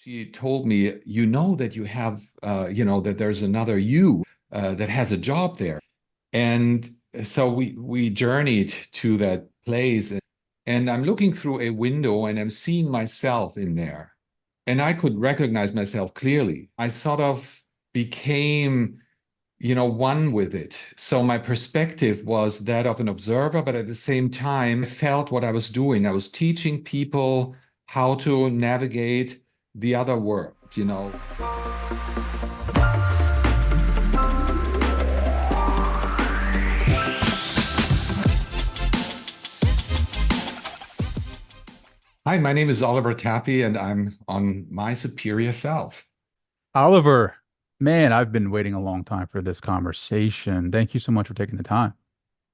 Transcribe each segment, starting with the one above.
She told me, you know that you have, that there's another you that has a job there. And so we journeyed to that place, and I'm looking through a window and I'm seeing myself in there. And I could recognize myself clearly. I sort of became, one with it. So my perspective was that of an observer, but at the same time, I felt what I was doing. I was teaching people how to navigate the other world. Hi, my name is Oliver Taffy, and I'm on My Superior Self. Oliver, man, I've been waiting a long time for this conversation. Thank you so much for taking the time.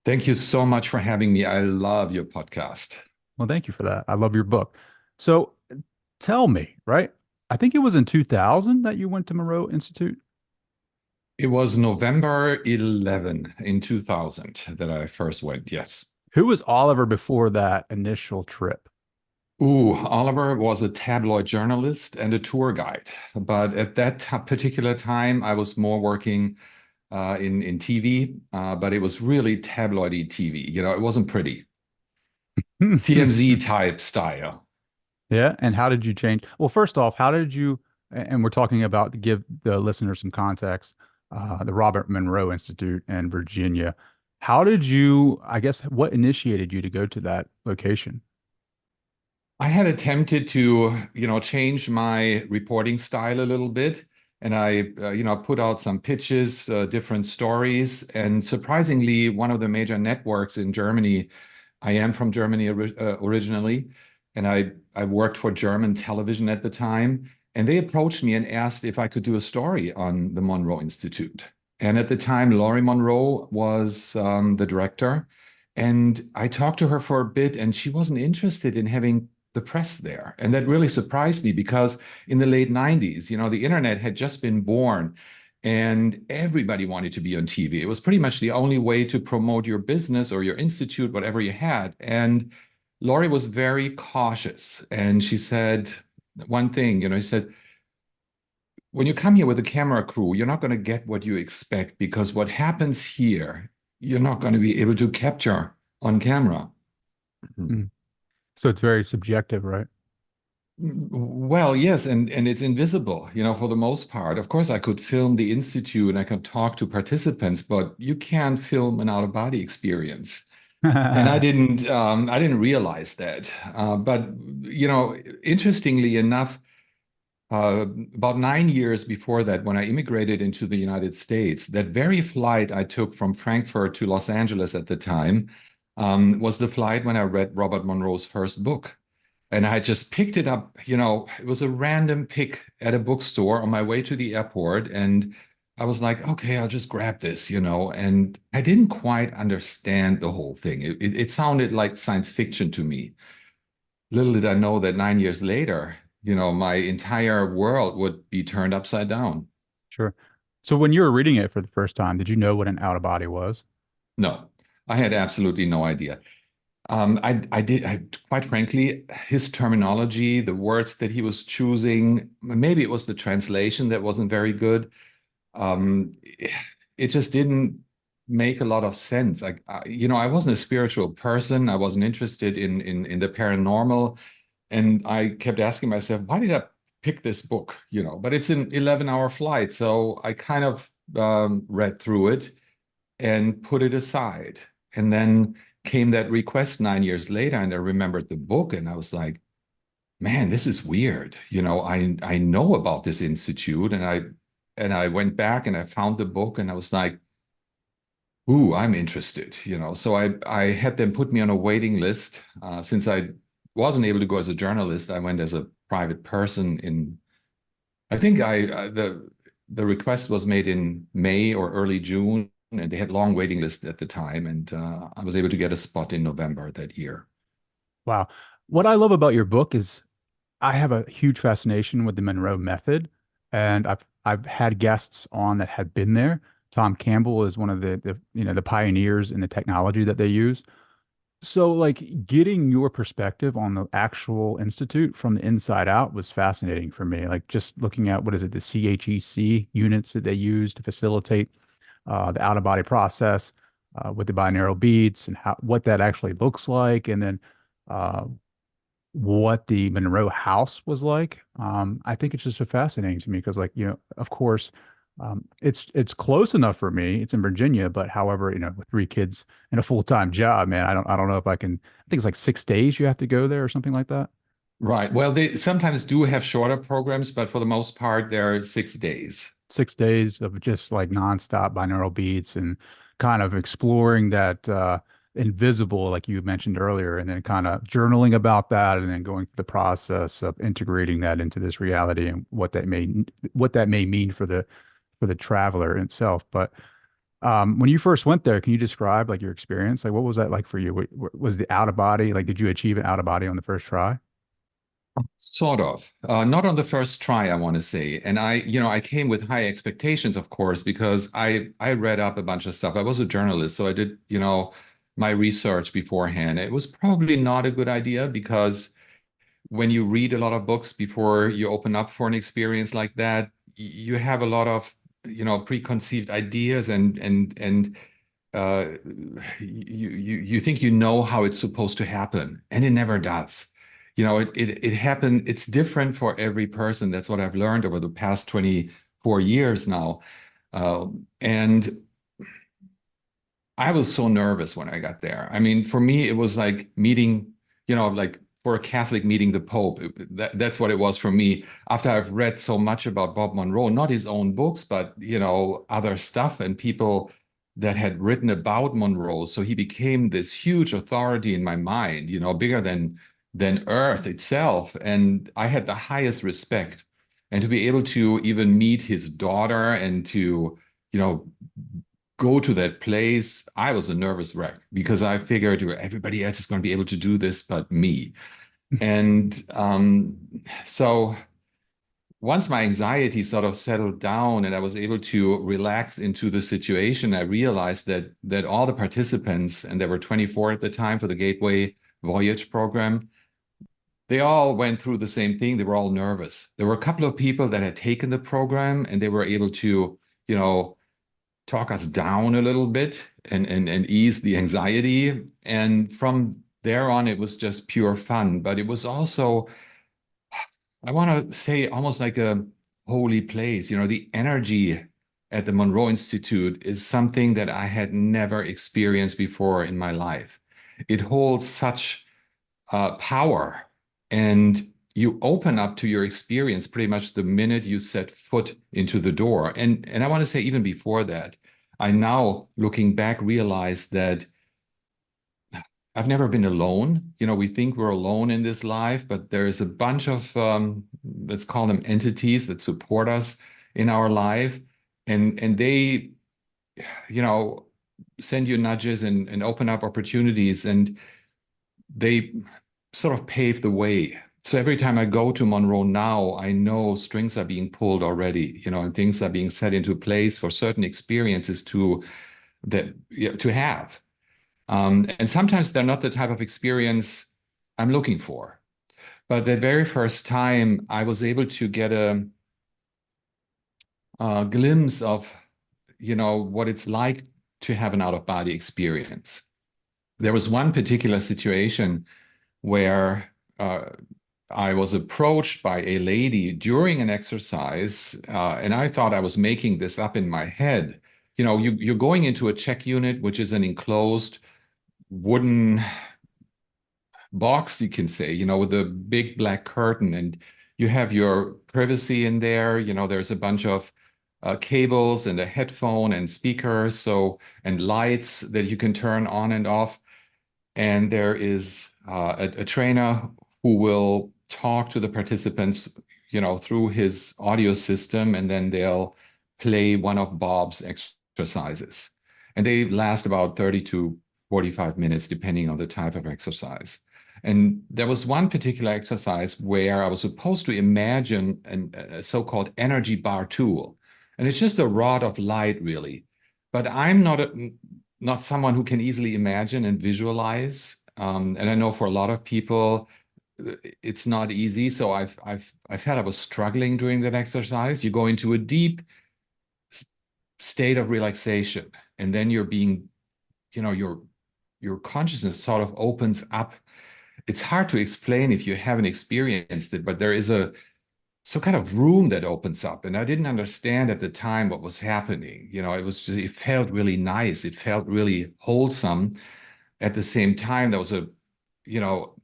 Thank you so much for having me. I love your podcast. Well, thank you for that. I love your book. So tell me, right? I think it was in 2000 that you went to Monroe Institute. It was November 11 in 2000 that I first went, yes. Who was Oliver before that initial trip? Ooh, Oliver was a tabloid journalist and a tour guide. But at that particular time, I was more working in TV, but it was really tabloidy TV. It wasn't pretty. TMZ type style. Yeah. And how did you change? Well, first off, how did you, and we're talking about to give the listener some context, the Robert Monroe Institute in Virginia. How did you, I guess, what initiated you to go to that location? I had attempted to, change my reporting style a little bit. And I, put out some pitches, different stories. And surprisingly, one of the major networks in Germany, I am from Germany originally, and I worked for German television at the time. And they approached me and asked if I could do a story on the Monroe Institute. And at the time, Laurie Monroe was the director. And I talked to her for a bit, and she wasn't interested in having the press there. And that really surprised me because in the late 90s, the internet had just been born and everybody wanted to be on TV. It was pretty much the only way to promote your business or your institute, whatever you had. And Laurie was very cautious. And she said one thing, she said, when you come here with a camera crew, you're not going to get what you expect because what happens here, you're not going to be able to capture on camera. Mm. So it's very subjective, right? Well, yes, and it's invisible, for the most part. Of course, I could film the institute and I could talk to participants, but you can't film an out-of-body experience. And I didn't realize that. But interestingly enough, about 9 years before that, when I immigrated into the United States, that very flight I took from Frankfurt to Los Angeles at the time, was the flight when I read Robert Monroe's first book. And I just picked it up, it was a random pick at a bookstore on my way to the airport. And I was like, okay, I'll just grab this. And I didn't quite understand the whole thing. It sounded like science fiction to me. Little did I know that 9 years later, my entire world would be turned upside down. Sure. So when you were reading it for the first time, did you know what an out of body was? No, I had absolutely no idea. Quite frankly, his terminology, the words that he was choosing, maybe it was the translation that wasn't very good. Um, it just didn't make a lot of sense. I wasn't a spiritual person. I wasn't interested in the paranormal, and I kept asking myself, why did I pick this book? But it's an 11-hour flight, so I kind of read through it and put it aside. And then came that request 9 years later, and I remembered the book, and I was like, man, this is weird. I know about this institute, and I went back and I found the book, and I was like, ooh, I'm interested. So I had them put me on a waiting list. Since I wasn't able to go as a journalist, I went as a private person in. I think the request was made in May or early June, and they had long waiting lists at the time, and I was able to get a spot in November that year. Wow. What I love about your book is I have a huge fascination with the Monroe method, and I've had guests on that have been there. Tom Campbell is one of the pioneers in the technology that they use. So, like, getting your perspective on the actual institute from the inside out was fascinating for me. Like, just looking at what is it, the CHEC units that they use to facilitate the out of body process with the binaural beats and how what that actually looks like, and then uh, what the Monroe house was like. I think it's just so fascinating to me because, like, of course, it's close enough for me. It's in Virginia, but however, with three kids and a full-time job, man, I don't know if I can. I think it's like 6 days you have to go there or something like that. Right. Well, they sometimes do have shorter programs, but for the most part, they're 6 days. 6 days of just like nonstop binaural beats and kind of exploring that invisible, like you mentioned earlier, and then kind of journaling about that, and then going through the process of integrating that into this reality and what that may mean for the traveler itself. But when you first went there, can you describe like your experience? Like, what was that like for you? Was the out of body like? Did you achieve an out of body on the first try? Sort of. Not on the first try, I want to say. And I came with high expectations, of course, because I read up a bunch of stuff. I was a journalist, so I did, my research beforehand. It was probably not a good idea because when you read a lot of books before you open up for an experience like that, you have a lot of, preconceived ideas and you think you know how it's supposed to happen, and it never does. It happened. It's different for every person. That's what I've learned over the past 24 years now. And I was so nervous when I got there. I mean, for me, it was like meeting, like for a Catholic meeting the Pope. That's what it was for me. After I've read so much about Bob Monroe, not his own books, but other stuff and people that had written about Monroe. So he became this huge authority in my mind, bigger than Earth itself. And I had the highest respect. And to be able to even meet his daughter and to, you know, go to that place, I was a nervous wreck because I figured everybody else is going to be able to do this but me. And so once my anxiety sort of settled down and I was able to relax into the situation, I realized that all the participants, and there were 24 at the time for the Gateway Voyage Program, they all went through the same thing. They were all nervous. There were a couple of people that had taken the program and they were able to, talk us down a little bit and ease the anxiety. And from there on, it was just pure fun. But it was also, I want to say, almost like a holy place. The energy at the Monroe Institute is something that I had never experienced before in my life. It holds such power, and you open up to your experience pretty much the minute you set foot into the door. And I want to say even before that, I now looking back realize that I've never been alone. We think we're alone in this life, but there is a bunch of let's call them entities that support us in our life, and they, you know, send you nudges and open up opportunities, and they sort of pave the way. So every time I go to Monroe now, I know strings are being pulled already, and things are being set into place for certain experiences to have. And sometimes they're not the type of experience I'm looking for. But the very first time I was able to get a glimpse of, what it's like to have an out-of-body experience. There was one particular situation where I was approached by a lady during an exercise, and I thought I was making this up in my head. You're going into a check unit, which is an enclosed wooden box, you can say, with a big black curtain, and you have your privacy in there. There's a bunch of cables and a headphone and speakers, and lights that you can turn on and off. And there is a trainer who will talk to the participants, through his audio system, and then they'll play one of Bob's exercises. And they last about 30 to 45 minutes, depending on the type of exercise. And there was one particular exercise where I was supposed to imagine a so-called energy bar tool. And it's just a rod of light, really. But I'm not someone who can easily imagine and visualize. And I know for a lot of people, it's not easy. So I've had, I was struggling during that exercise. You go into a deep state of relaxation, and then you're being, your consciousness sort of opens up. It's hard to explain if you haven't experienced it, but there is a some kind of room that opens up. And I didn't understand at the time what was happening. It was just, it felt really nice. It felt really wholesome. At the same time, there was you know,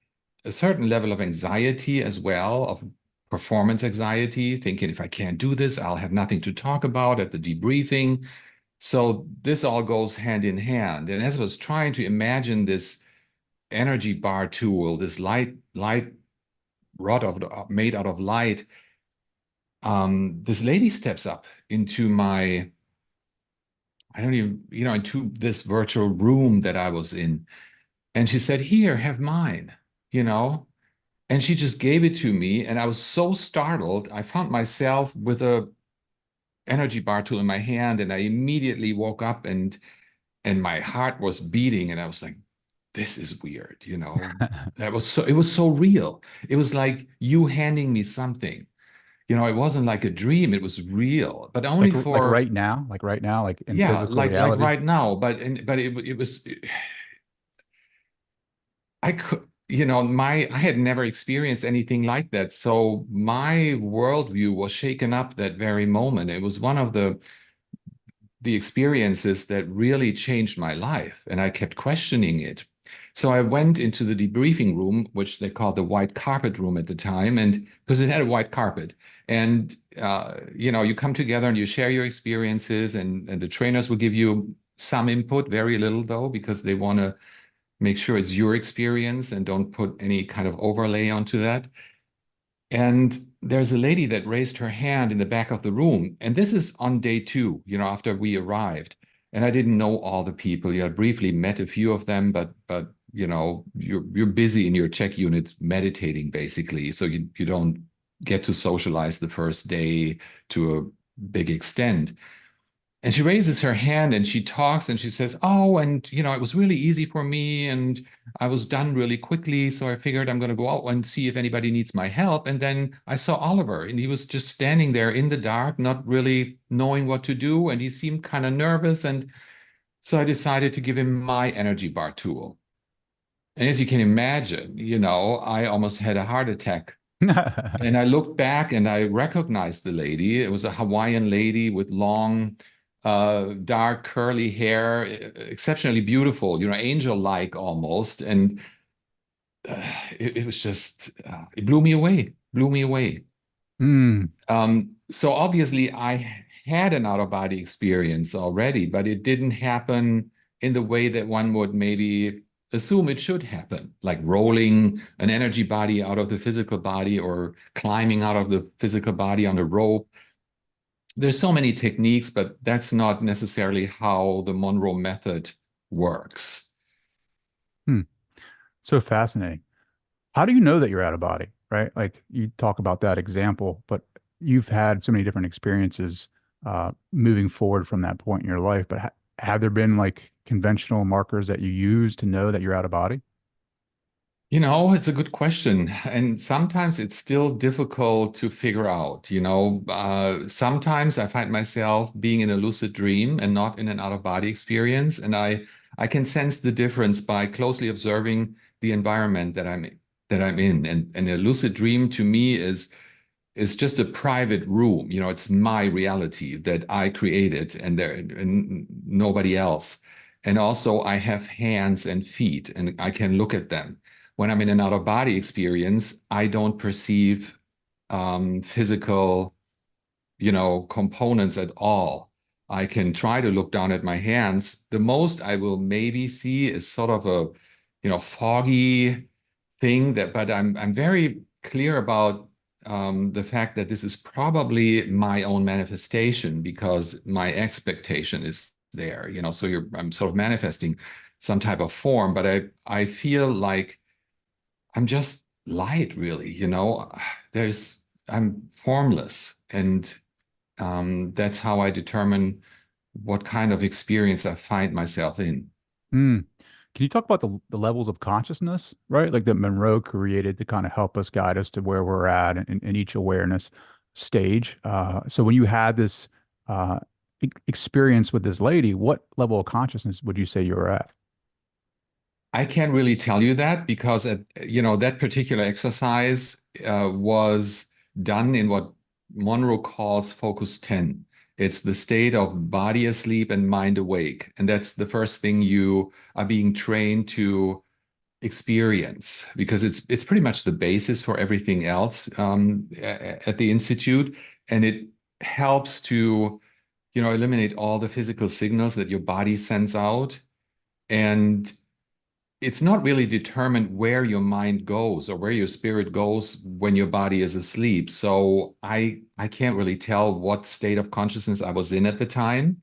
a certain level of anxiety as well, of performance anxiety, thinking if I can't do this, I'll have nothing to talk about at the debriefing. So this all goes hand in hand. And as I was trying to imagine this energy bar tool, this light rod made out of light, this lady steps up into my, I don't even, into this virtual room that I was in. And she said, "Here, have mine, you know." And she just gave it to me. And I was so startled. I found myself with a energy bar tool in my hand, and I immediately woke up, and my heart was beating. And I was like, this is weird. It was so real. It was like you handing me something. It wasn't like a dream, it was real, but only Like for, right now, like in yeah, physical like reality. right now. But it was, I could, I had never experienced anything like that. So my worldview was shaken up that very moment. It was one of the experiences that really changed my life, and I kept questioning it. So I went into the debriefing room, which they called the white carpet room at the time, and because it had a white carpet, and you come together and you share your experiences, and the trainers will give you some input, very little though, because they want to make sure it's your experience and don't put any kind of overlay onto that. And there's a lady that raised her hand in the back of the room. And this is on day two, after we arrived. And I didn't know all the people. I briefly met a few of them, but you're busy in your check unit meditating basically. So you don't get to socialize the first day to a big extent. And she raises her hand and she talks and she says, "Oh, and it was really easy for me and I was done really quickly. So I figured I'm going to go out and see if anybody needs my help." And then I saw Oliver and he was just standing there in the dark, not really knowing what to do. And he seemed kind of nervous. And so I decided to give him my energy bar tool. And as you can imagine, I almost had a heart attack. And I looked back and I recognized the lady. It was a Hawaiian lady with long, dark, curly hair, exceptionally beautiful, angel-like almost. And it was just, it blew me away, blew me away. Mm. So obviously I had an out-of-body experience already, but it didn't happen in the way that one would maybe assume it should happen, like rolling an energy body out of the physical body or climbing out of the physical body on a rope. There's so many techniques, but that's not necessarily how the Monroe method works. Hmm. So fascinating. How do you know that you're out of body, right? Like you talk about that example, but you've had so many different experiences moving forward from that point in your life. But ha have there been like conventional markers that you use to know that you're out of body? It's a good question. And sometimes it's still difficult to figure out. Sometimes I find myself being in a lucid dream and not in an out-of-body experience. And I can sense the difference by closely observing the environment that I'm in. And a lucid dream to me is just a private room. It's my reality that I created and nobody else. And also I have hands and feet and I can look at them. When I'm in an out of body experience, I don't perceive physical, components at all. I can try to look down at my hands. The most I will maybe see is sort of a, foggy thing but I'm very clear about the fact that this is probably my own manifestation because my expectation is there, so I'm sort of manifesting some type of form, but I feel like I'm just light, really, I'm formless, and that's how I determine what kind of experience I find myself in. Mm. can you talk about the levels of consciousness, right? Like that Monroe created to kind of help us guide us to where we're at in each awareness stage. So when you had this experience with this lady, what level of consciousness would you say you were at? I can't really tell you that because that particular exercise was done in what Monroe calls focus 10. It's the state of body asleep and mind awake. And that's the first thing you are being trained to experience because it's pretty much the basis for everything else at the Institute. And it helps to, eliminate all the physical signals that your body sends out. And it's not really determined where your mind goes or where your spirit goes when your body is asleep. So I can't really tell what state of consciousness I was in at the time.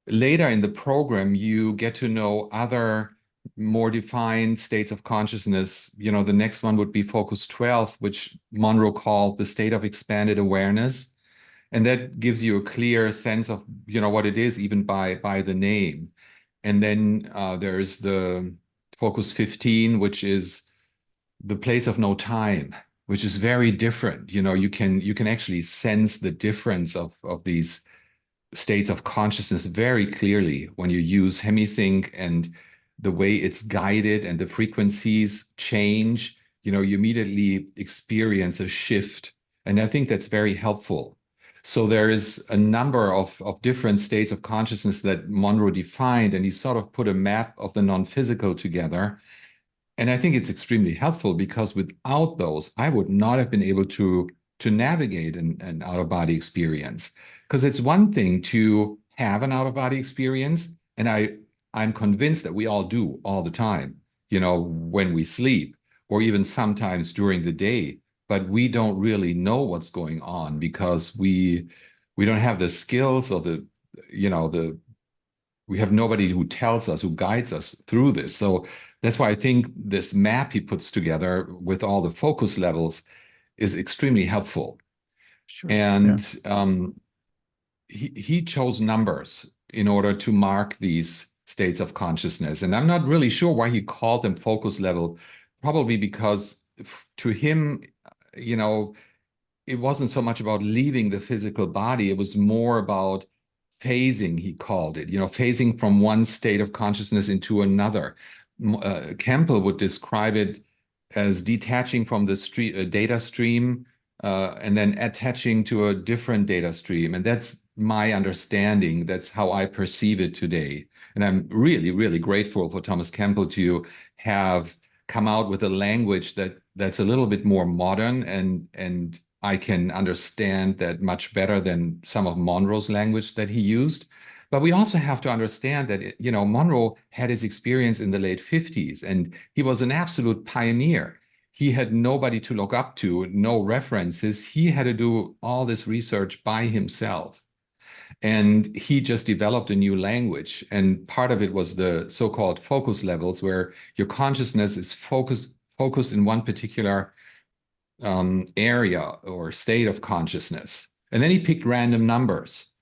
Later in the program, you get to know other more defined states of consciousness. The next one would be focus 12, which Monroe called the state of expanded awareness. And that gives you a clear sense of, what it is, even by the name. And then there's the focus 15, which is the place of no time, which is very different. You can actually sense the difference of these states of consciousness very clearly when you use Hemi-Sync and the way it's guided and the frequencies change. You immediately experience a shift. And I think that's very helpful. So there is a number of different states of consciousness that Monroe defined, and he sort of put a map of the non-physical together. And I think it's extremely helpful because without those, I would not have been able to navigate an out-of-body experience. Because it's one thing to have an out-of-body experience, and I'm convinced that we all do all the time, when we sleep, or even sometimes during the day, but we don't really know what's going on because we don't have the skills or the we have nobody who tells us, who guides us through this. So that's why I think this map he puts together with all the focus levels is extremely helpful. Sure. Yeah. And he chose numbers in order to mark these states of consciousness. And I'm not really sure why he called them focus level, probably because to him, you know, it wasn't so much about leaving the physical body, it was more about phasing, he called it, phasing from one state of consciousness into another. Campbell would describe it as detaching from the data stream and then attaching to a different data stream. And that's my understanding. That's how I perceive it today. And I'm really, really grateful for Thomas Campbell to have come out with a language that's a little bit more modern and I can understand that much better than some of Monroe's language that he used. But we also have to understand that, Monroe had his experience in the late 50s and he was an absolute pioneer. He had nobody to look up to, no references. He had to do all this research by himself. And he just developed a new language. And part of it was the so-called focus levels, where your consciousness is focused in one particular area or state of consciousness. And then he picked random numbers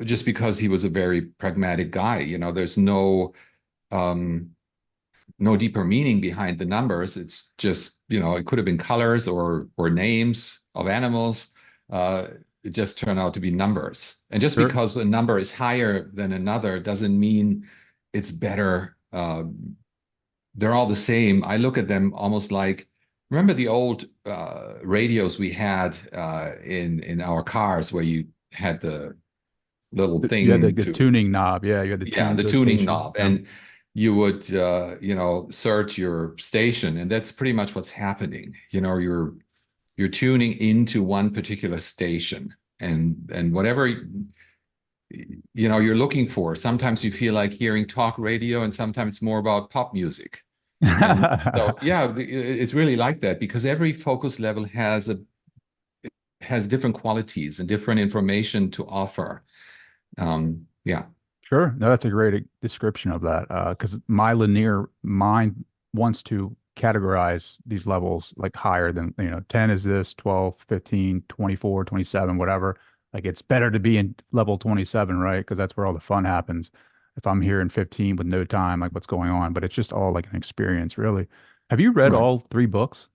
just because he was a very pragmatic guy. There's um, no deeper meaning behind the numbers. It's just, it could have been colors or names of animals. It just turned out to be numbers. And just Sure. because a number is higher than another doesn't mean it's better. They're all the same. I look at them almost like, remember the old radios we had in our cars where you had the little You had thing the to, tuning knob. Yeah. You had to yeah, tune the to a tuning station. knob, Yeah. and you would search your station, and that's pretty much what's happening. You're tuning into one particular station, and whatever you're looking for. Sometimes you feel like hearing talk radio, and sometimes it's more about pop music. And so, yeah, it's really like that because every focus level has different qualities and different information to offer. Yeah. Sure. No, that's a great description of that. Because my linear mind wants to categorize these levels like higher than, 10 is this, 12, 15, 24, 27, whatever. Like it's better to be in level 27, right? Because that's where all the fun happens. if I'm here in 15 with no time, like what's going on, but it's just all like an experience, really. Have you read Right. all three books?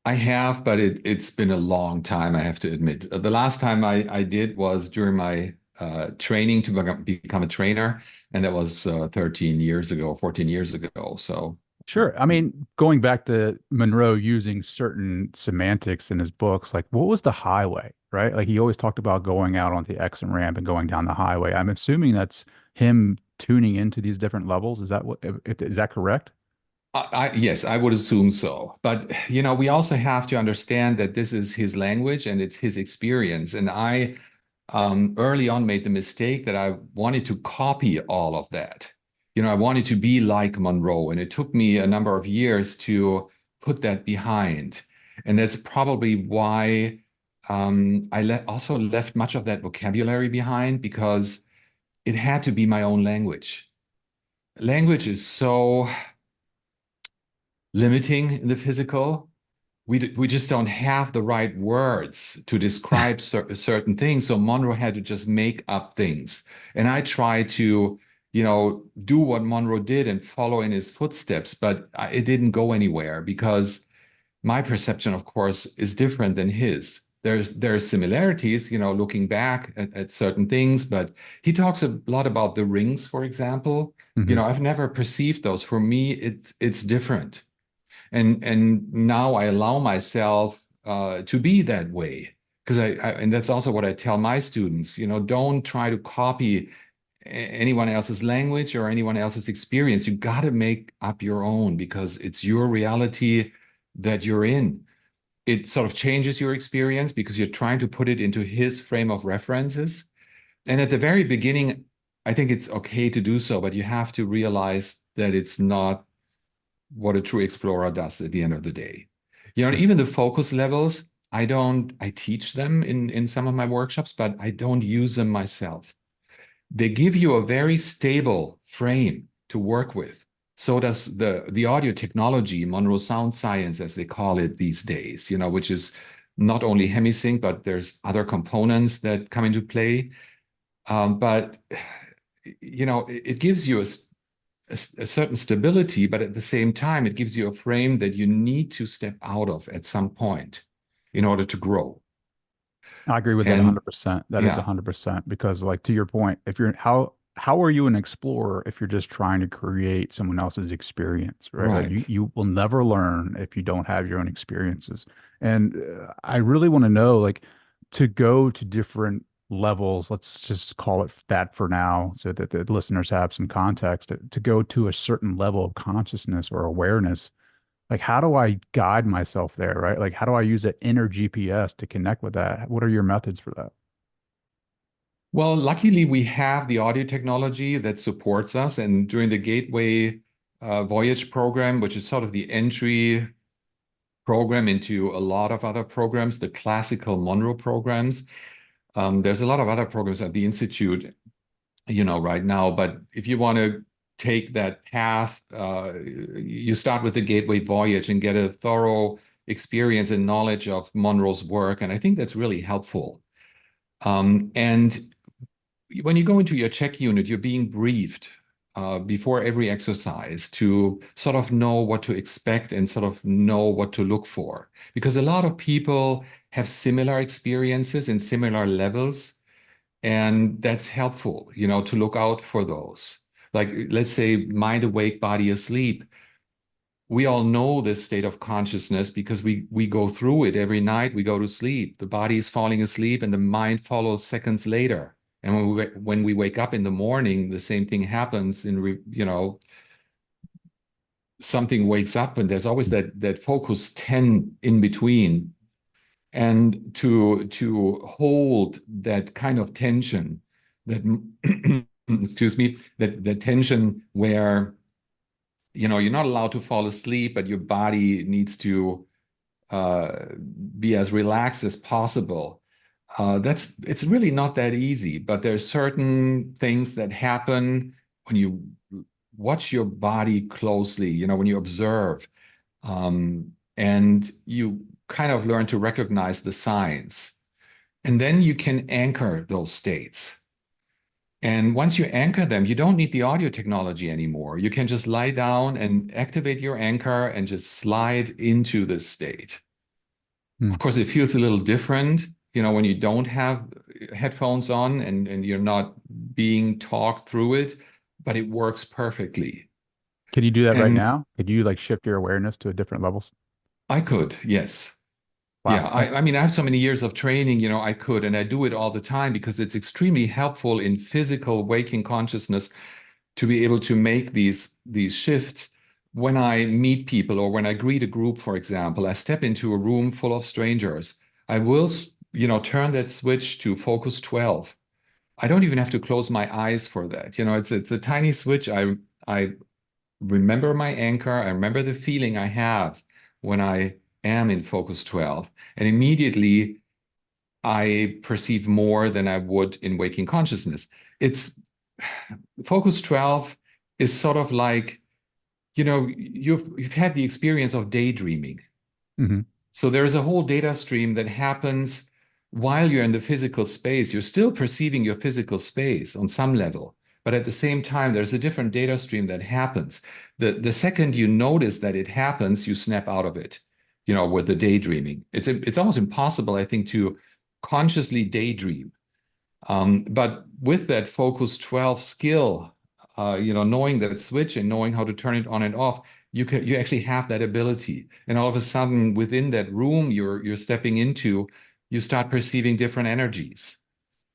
I have, but it's been a long time, I have to admit. The last time I did was during my training to become a trainer, and that was 13 years ago, 14 years ago. So, Sure. I mean, going back to Monroe using certain semantics in his books, like what was the highway, right? Like he always talked about going out on the exit ramp and going down the highway. I'm assuming that's him tuning into these different levels. Is that is that correct? yes, I would assume so. But, we also have to understand that this is his language and it's his experience. And I early on made the mistake that I wanted to copy all of that. I wanted to be like Monroe, and it took me a number of years to put that behind. And that's probably why also left much of that vocabulary behind because it had to be my own language. Language is so limiting in the physical. We just don't have the right words to describe certain things. So Monroe had to just make up things. And I tried to, do what Monroe did and follow in his footsteps, but it didn't go anywhere because my perception, of course, is different than his. There's similarities, looking back at certain things, but he talks a lot about the rings, for example. Hmm. I've never perceived those. For me, it's different. And now I allow myself to be that way because and that's also what I tell my students. Don't try to copy anyone else's language or anyone else's experience. You got to make up your own because it's your reality that you're in. It sort of changes your experience because you're trying to put it into his frame of references. And at the very beginning, I think it's okay to do so, but you have to realize that it's not what a true explorer does at the end of the day. Sure. Even the focus levels, I teach them in some of my workshops, but I don't use them myself. They give you a very stable frame to work with. So does the audio technology, Monroe Sound Science, as they call it these days, which is not only Hemi-Sync, but there's other components that come into play. But it gives you a certain stability, but at the same time, it gives you a frame that you need to step out of at some point in order to grow. I agree with that And 100%. That is yeah, 100% because like to your point, if you're how are you an explorer if you're just trying to create someone else's experience, right? Like right. you will never learn if you don't have your own experiences. And I really want to know like to go to different levels, let's just call it that for now so that the listeners have some context to go to a certain level of consciousness or awareness. Like, how do I guide myself there, right? Like, how do I use that inner GPS to connect with that? What are your methods for that? Well, luckily, we have the audio technology that supports us. And during the Gateway Voyage Program, which is sort of the entry program into a lot of other programs, the classical Monroe programs, there's a lot of other programs at the Institute, right now. But if you want to take that path, you start with the Gateway Voyage and get a thorough experience and knowledge of Monroe's work. And I think that's really helpful. And when you go into your check unit, you're being briefed before every exercise to sort of know what to expect and sort of know what to look for. Because a lot of people have similar experiences in similar levels, and that's helpful, to look out for those. Like, let's say, mind awake, body asleep. We all know this state of consciousness because we go through it every night. We go to sleep. The body is falling asleep, and the mind follows seconds later. And when we wake up in the morning, the same thing happens. Something wakes up, and there's always that focus 10 in between. And to hold that kind of tension, that excuse me, that tension where you're not allowed to fall asleep, but your body needs to uh, be as relaxed as possible. It's really not that easy, but there's certain things that happen when you watch your body closely, when you observe, and you kind of learn to recognize the signs. And then you can anchor those states. And once you anchor them, you don't need the audio technology anymore. You can just lie down and activate your anchor and just slide into this state. Hmm. Of course, it feels a little different, when you don't have headphones on and you're not being talked through it, but it works perfectly. Can you do that right And now? Could you like shift your awareness to a different levels? I could, yes. Yeah, Wow. I mean, I have so many years of training, I could, and I do it all the time because it's extremely helpful in physical waking consciousness to be able to make these shifts. When I meet people or when I greet a group, for example, I step into a room full of strangers. I will, turn that switch to focus 12. I don't even have to close my eyes for that. It's a tiny switch. I remember my anchor. I remember the feeling I have when I am in focus 12. And immediately I perceive more than I would in waking consciousness. It's focus 12 is sort of like, you've had the experience of daydreaming. Hmm. So there is a whole data stream that happens while you're in the physical space. You're still perceiving your physical space on some level, but at the same time, there's a different data stream that happens. The second you notice that it happens, you snap out of it, with the daydreaming. It's almost impossible, I think, to consciously daydream. But with that Focus 12 skill, knowing that switch and knowing how to turn it on and off, you actually have that ability. And all of a sudden, within that room you're stepping into, you start perceiving different energies.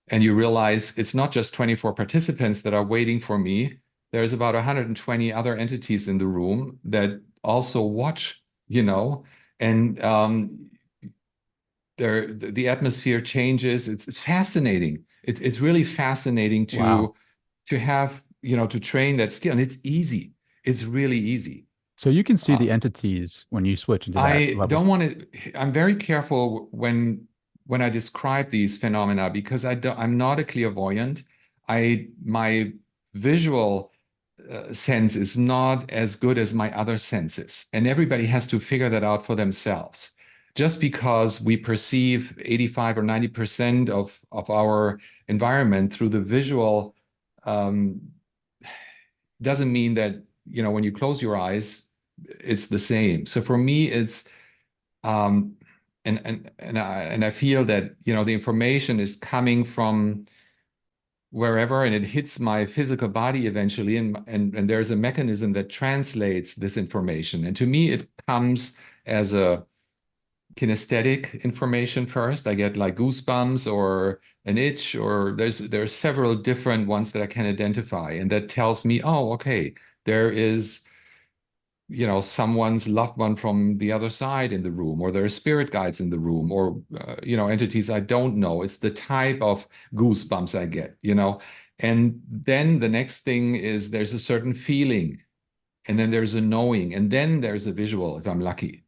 And you realize it's not just 24 participants that are waiting for me. There's about 120 other entities in the room that also watch, and the atmosphere changes. It's fascinating. It's really fascinating Wow. to have, to train that skill. And it's easy. It's really easy. So you can see Uh, the entities when you switch into that I level. don't want to, I'm very careful when I describe these phenomena because I'm not a clairvoyant. My visual sense is not as good as my other senses, and everybody has to figure that out for themselves. Just because we perceive 85 or 90% of our environment through the visual, um, doesn't mean that, when you close your eyes, it's the same. So for me, it's um, and I feel that, the information is coming from wherever and it hits my physical body eventually, and there's a mechanism that translates this information. And to me, it comes as a kinesthetic information first. I get like goosebumps or an itch, or there's several different ones that I can identify, and that tells me, oh, okay, there is, someone's loved one from the other side in the room, or there are spirit guides in the room, or entities I don't know. It's the type of goosebumps I get, and then the next thing is there's a certain feeling, and then there's a knowing, and then there's a visual if I'm lucky.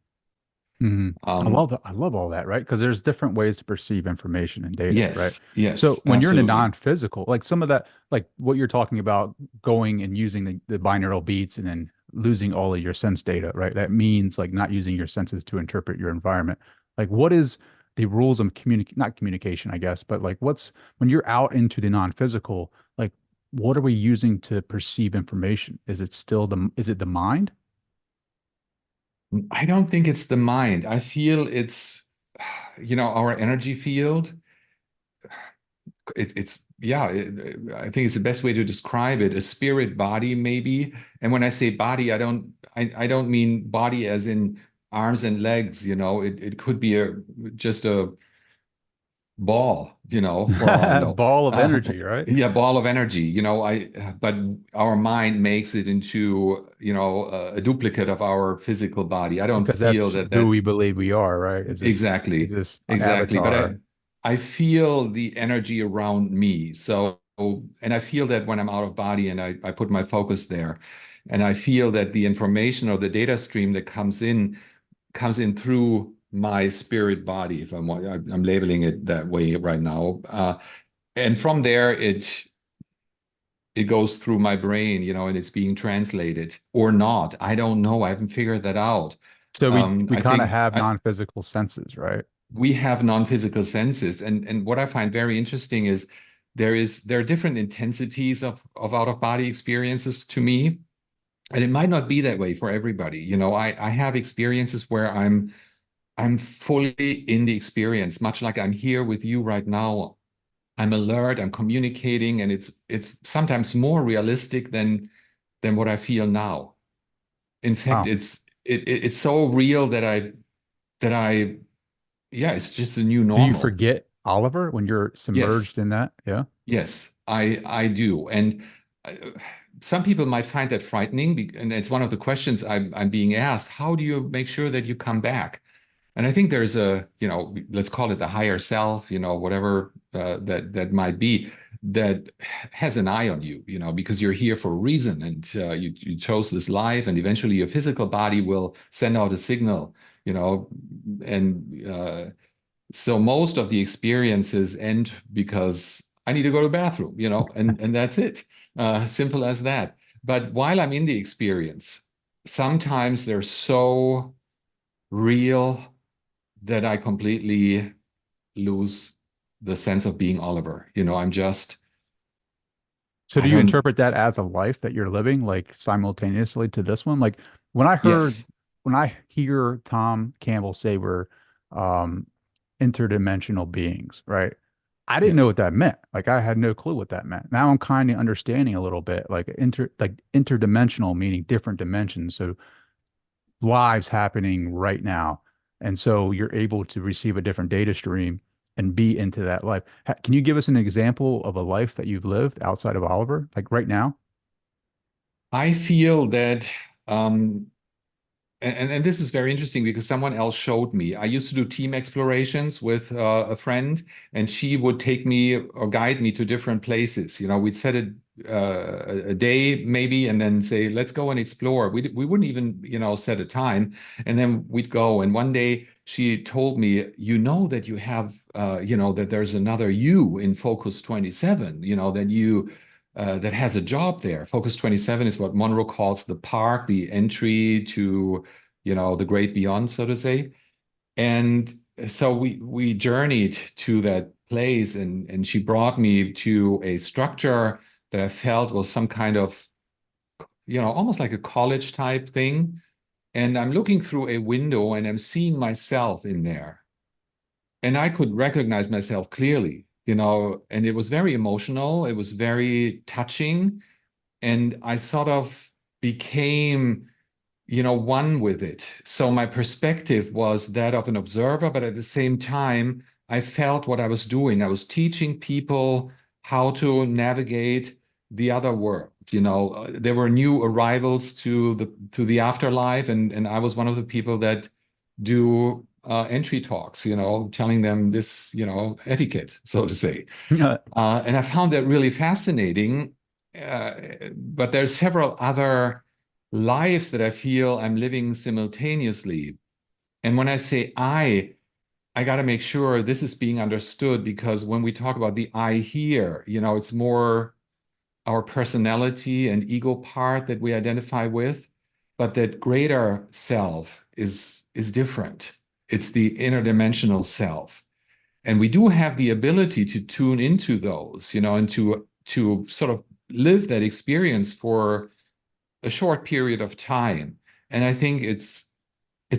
Hmm. um I love all that, right? Because there's different ways to perceive information and data, right? yes, yes, So when you're in a absolutely. non-physical, like some of that, like what you're talking about, going and using the binaural beats and then losing all of your sense data, right? That means like not using your senses to interpret your environment. Like what is the rules of not communication, I guess, but like what's when you're out into the non-physical, like what are we using to perceive information? Is it the mind? I don't think it's the mind. I feel it's, our energy field. It's yeah, I think it's the best way to describe it, a spirit body maybe. And when I say body, I don't mean body as in arms and legs. It could be just a ball, for all I know. Ball of uh, energy, right? yeah, ball of energy. But our mind makes it into, a duplicate of our physical body. I don't Because feel that's that who we believe we are, right? Is exactly, this exactly. But avatar? I feel the energy around me. So, and I feel that when I'm out of body and I put my focus there, and I feel that the information or the data stream that comes in through my spirit body, if I'm labeling it that way right now. And from there, it goes through my brain, and it's being translated or not. I don't know. I haven't figured that out. So we I kind of think have non-physical senses, right? we have non-physical senses, and what I find very interesting is there are different intensities of out-of-body experiences to me. And it might not be that way for everybody. I have experiences where I'm fully in the experience, much like I'm here with you right now. I'm alert, I'm communicating, and it's sometimes more realistic than what I feel now. In fact, Wow. it's so real that I yeah, it's just a new Do you normal. forget Oliver when you're Yes, submerged in that? Yeah. yes, I do. And uh, some people might find that frightening, and it's one of the questions I'm being asked. How do you make sure that you come back? And I think there's let's call it the higher self, whatever that might be, that has an eye on you, because you're here for a reason, and you chose this life, and eventually your physical body will send out a signal, and so most of the experiences end because I need to go to the bathroom, and that's it. Simple as that. But while I'm in the experience, sometimes they're so real that I completely lose the sense of being Oliver. I'm just, So I do you don't, interpret that as a life that you're living, like simultaneously to this one? Like when I heard, yes, when I hear Tom Campbell say we're um, interdimensional beings, right? I didn't know yes. what that meant. Like I had no clue what that meant. Now I'm kind of understanding a little bit, like interdimensional meaning different dimensions. So lives happening right now. And so you're able to receive a different data stream and be into that life. Can you give us an example of a life that you've lived outside of Oliver, like right now? I feel that um, and this is very interesting because someone else showed me. I used to do team explorations with a friend, and she would take me or guide me to different places. We'd set a day maybe, and then say, "Let's go and explore." We wouldn't even set a time, and then we'd go. And one day she told me, that you have that there's another you in Focus 27. That has a job there. Focus 27 is what Monroe calls the park, the entry to the great beyond, so to say. And so we journeyed to that place, and she brought me to a structure that I felt was some kind of, almost like a college type thing. And I'm looking through a window and I'm seeing myself in there. And I could recognize myself clearly, and it was very emotional. It was very touching. And I sort of became one with it. So my perspective was that of an observer, but at the same time, I felt what I was doing. I was teaching people how to navigate the other world. There were new arrivals to the afterlife, and I was one of the people that do entry talks. Telling them this, etiquette, so to say. And I found that really fascinating. But there's several other lives that I feel I'm living simultaneously. And when I say I got to make sure this is being understood because when we talk about the I here, it's more our personality and ego part that we identify with, but that greater self is different. It's the interdimensional self. And we do have the ability to tune into those, and to sort of live that experience for a short period of time. And I think it's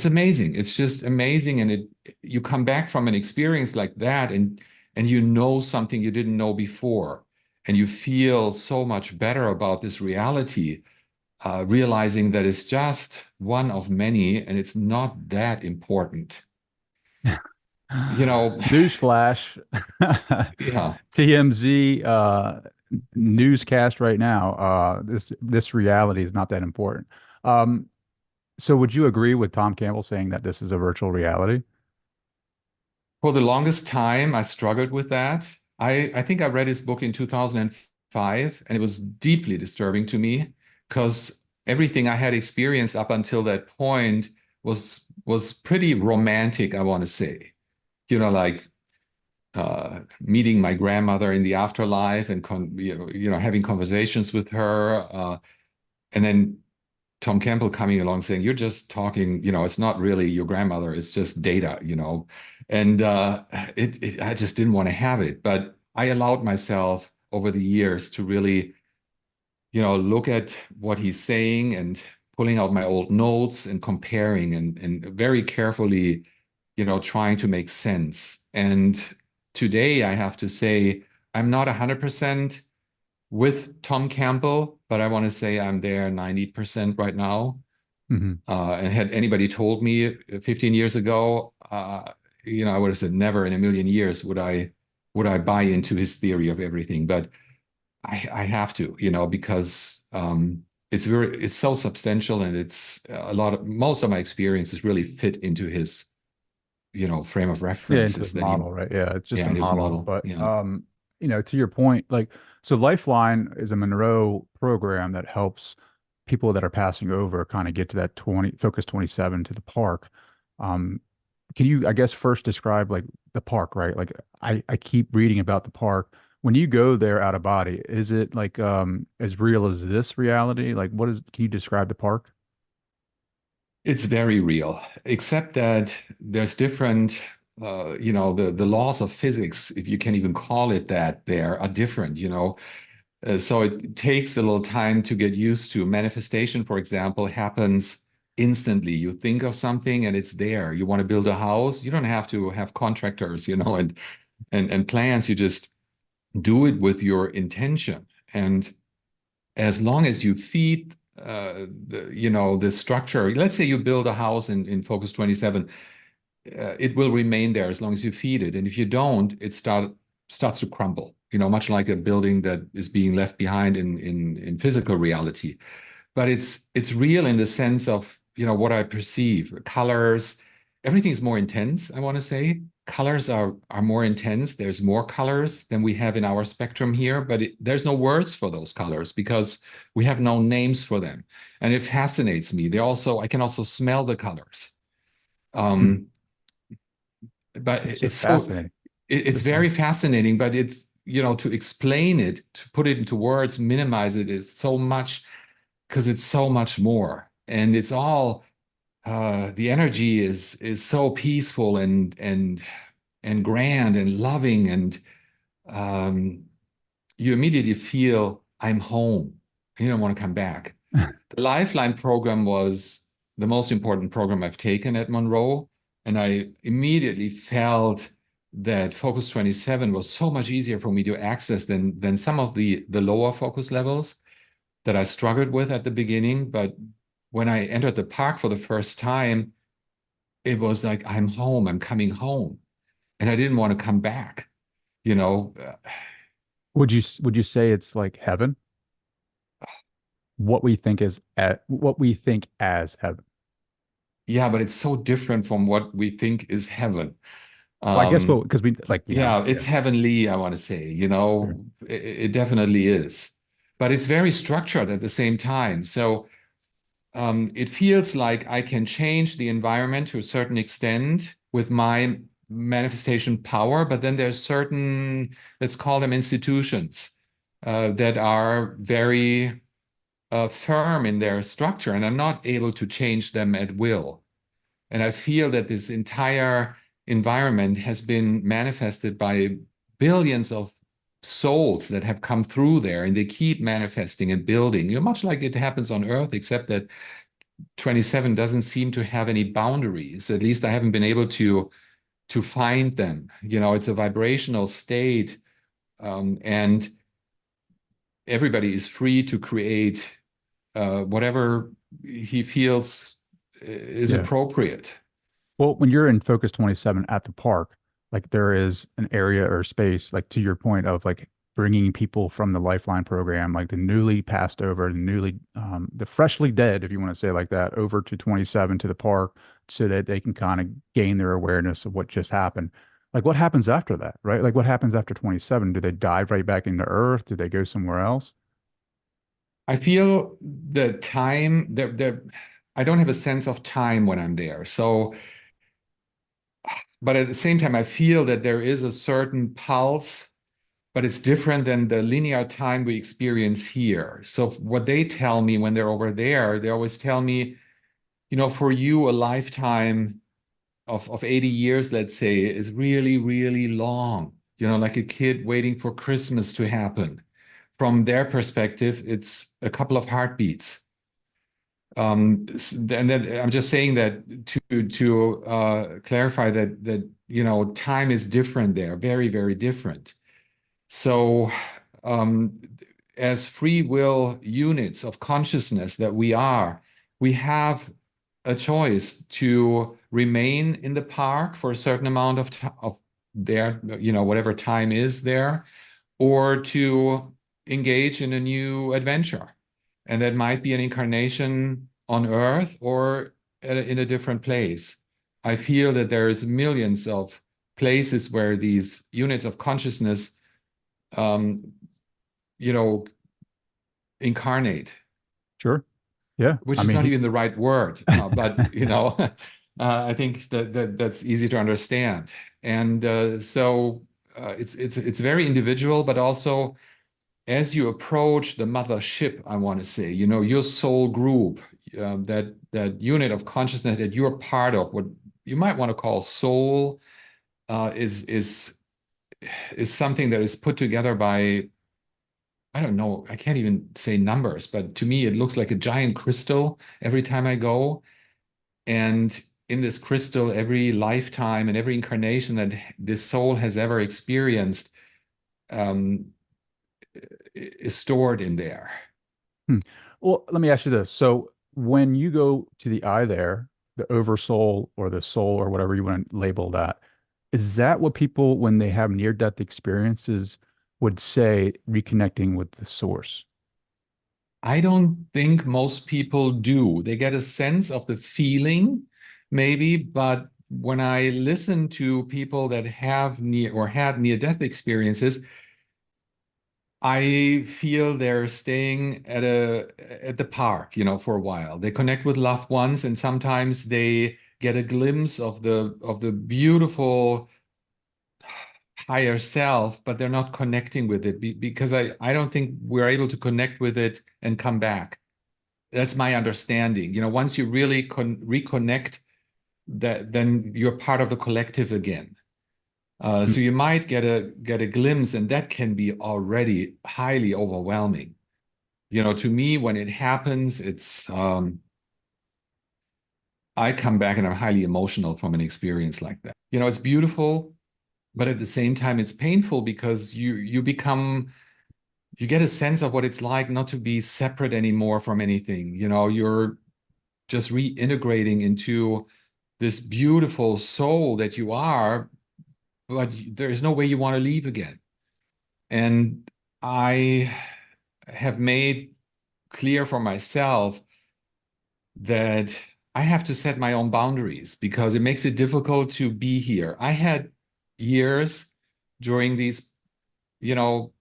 amazing. It's just amazing. And you come back from an experience like that, and you know something you didn't know before. And you feel so much better about this reality, realizing that it's just one of many and it's not that important. You know, Newsflash. yeah. TMZ newscast right now. This reality is not that important. Um, so would you agree with Tom Campbell saying that this is a virtual reality? For the longest time, I struggled with that. I think I read his book in 2005, and it was deeply disturbing to me because everything I had experienced up until that point was pretty romantic, I want to say. Like meeting my grandmother in the afterlife and having conversations with her, and then Tom Campbell coming along saying, "You're just talking, it's not really your grandmother, it's just data." And I just didn't want to have it. But I allowed myself over the years to really, look at what he's saying and pulling out my old notes and comparing and very carefully, trying to make sense. And today I have to say, I'm not 100% with Tom Campbell, but I want to say I'm there 90% right now. Hmm. And had anybody told me 15 years ago, I would have said never in a million years would I buy into his theory of everything. But I have to, because it's so substantial, and it's most of my experiences really fit into his, frame of Yeah, into references his that he, model, right? Yeah, it's just yeah, a in his model. model. But Yeah. to your point, like, so Lifeline is a Monroe program that helps people that are passing over kind of get to that 20 focus 27 to the park. Um, can you, I guess, first describe like the park, right? Like I keep reading about the park. When you go there out of body, is it like as real as this reality? Like can you describe the park? It's very real, except that there's different, the laws of physics, if you can even call it that, there are different. So it takes a little time to get used to. Manifestation, for example, happens instantly. You think of something and it's there. You want to build a house, you don't have to have contractors, and plans. You just do it with your intention. And as long as you feed the structure, let's say you build a house in Focus 27, it will remain there as long as you feed it. And if you don't, it starts to crumble, much like a building that is being left behind in physical reality. But it's real in the sense of, what I perceive. Colors, everything's more intense, I want to say. Colors are more intense. There's more colors than we have in our spectrum here, but there's no words for those colors because we have no names for them. And it fascinates me. I can also smell the colors. Hmm. Um, but It's so fascinating. it's So very fascinating. fascinating, but it's, to explain it, to put it into words, minimize it is so much because it's so much more. And it's all the energy is so peaceful and grand and loving, and um, you immediately feel I'm home. You don't want to come back. The Lifeline program was the most important program I've taken at Monroe, and I immediately felt that Focus 27 was so much easier for me to access than some of the lower focus levels that I struggled with at the beginning. But when I entered the park for the first time, it was like, I'm home, I'm coming home. And I didn't want to come back, you know. Would you say it's like heaven? What we think as heaven. Yeah, but it's so different from what we think is heaven. Well, I guess Um, what because we like, yeah, yeah. it's heavenly, I want to say, Sure. it definitely is. But it's very structured at the same time. So it feels like I can change the environment to a certain extent with my manifestation power, but then there's certain, let's call them institutions, that are very firm in their structure, and I'm not able to change them at will. And I feel that this entire environment has been manifested by billions of souls that have come through there, and they keep manifesting and building, much like it happens on Earth, except that 27 doesn't seem to have any boundaries. At least I haven't been able to find them. It's a vibrational state, and everybody is free to create whatever he feels is Yeah. appropriate. Well, when you're in Focus 27 at the park, like there is an area or space, like to your point of like bringing people from the Lifeline program, like the newly passed over, the freshly dead, if you want to say it like that, over to 27 to the park so that they can kind of gain their awareness of what just happened. Like what happens after that, right? Like what happens after 27? Do they dive right back into Earth? Do they go somewhere else? I feel the time there, I don't have a sense of time when I'm there. So, but at the same time, I feel that there is a certain pulse, but it's different than the linear time we experience here. So what they tell me when they're over there, they always tell me, for you, a lifetime of 80 years, let's say, is really, really long. like a kid waiting for Christmas to happen. From their perspective, it's a couple of heartbeats. And then I'm just saying that to clarify that time is different there, very, very different. So, um, as free will units of consciousness that we have a choice to remain in the park for a certain amount of their, whatever time is there, or to engage in a new adventure. And that might be an incarnation on Earth or in a different place. I feel that there's millions of places where these units of consciousness, um, you know, incarnate, Sure. Yeah. which I is mean, not even the right word, but I think that's easy to understand. And it's very individual, but also as you approach the mothership, I want to say, your soul group, that unit of consciousness that you're part of, what you might want to call soul, is something that is put together by, I don't know, I can't even say numbers, but to me, it looks like a giant crystal every time I go. And in this crystal, every lifetime and every incarnation that this soul has ever experienced, um, is stored in there. hmm. Well, let me ask you this. So when you go to the eye there, the oversoul or the soul or whatever you want to label that, is that what people, when they have near-death experiences, would say reconnecting with the source? I don't think most people do. They get a sense of the feeling, maybe, but when I listen to people that have near or had near-death experiences, I feel they're staying at the park, for a while. They connect with loved ones, and sometimes they get a glimpse of the beautiful higher self, but they're not connecting with it because I don't think we're able to connect with it and come back. That's my understanding. Once you really reconnect, that then you're part of the collective again. Hmm. So you might get a glimpse, and that can be already highly overwhelming. To me, when it happens, I come back and I'm highly emotional from an experience like that. It's beautiful, but at the same time, it's painful because you get a sense of what it's like not to be separate anymore from anything. You're just reintegrating into this beautiful soul that you are, but there is no way you want to leave again. And I have made clear for myself that I have to set my own boundaries because it makes it difficult to be here. I had years during these, you know,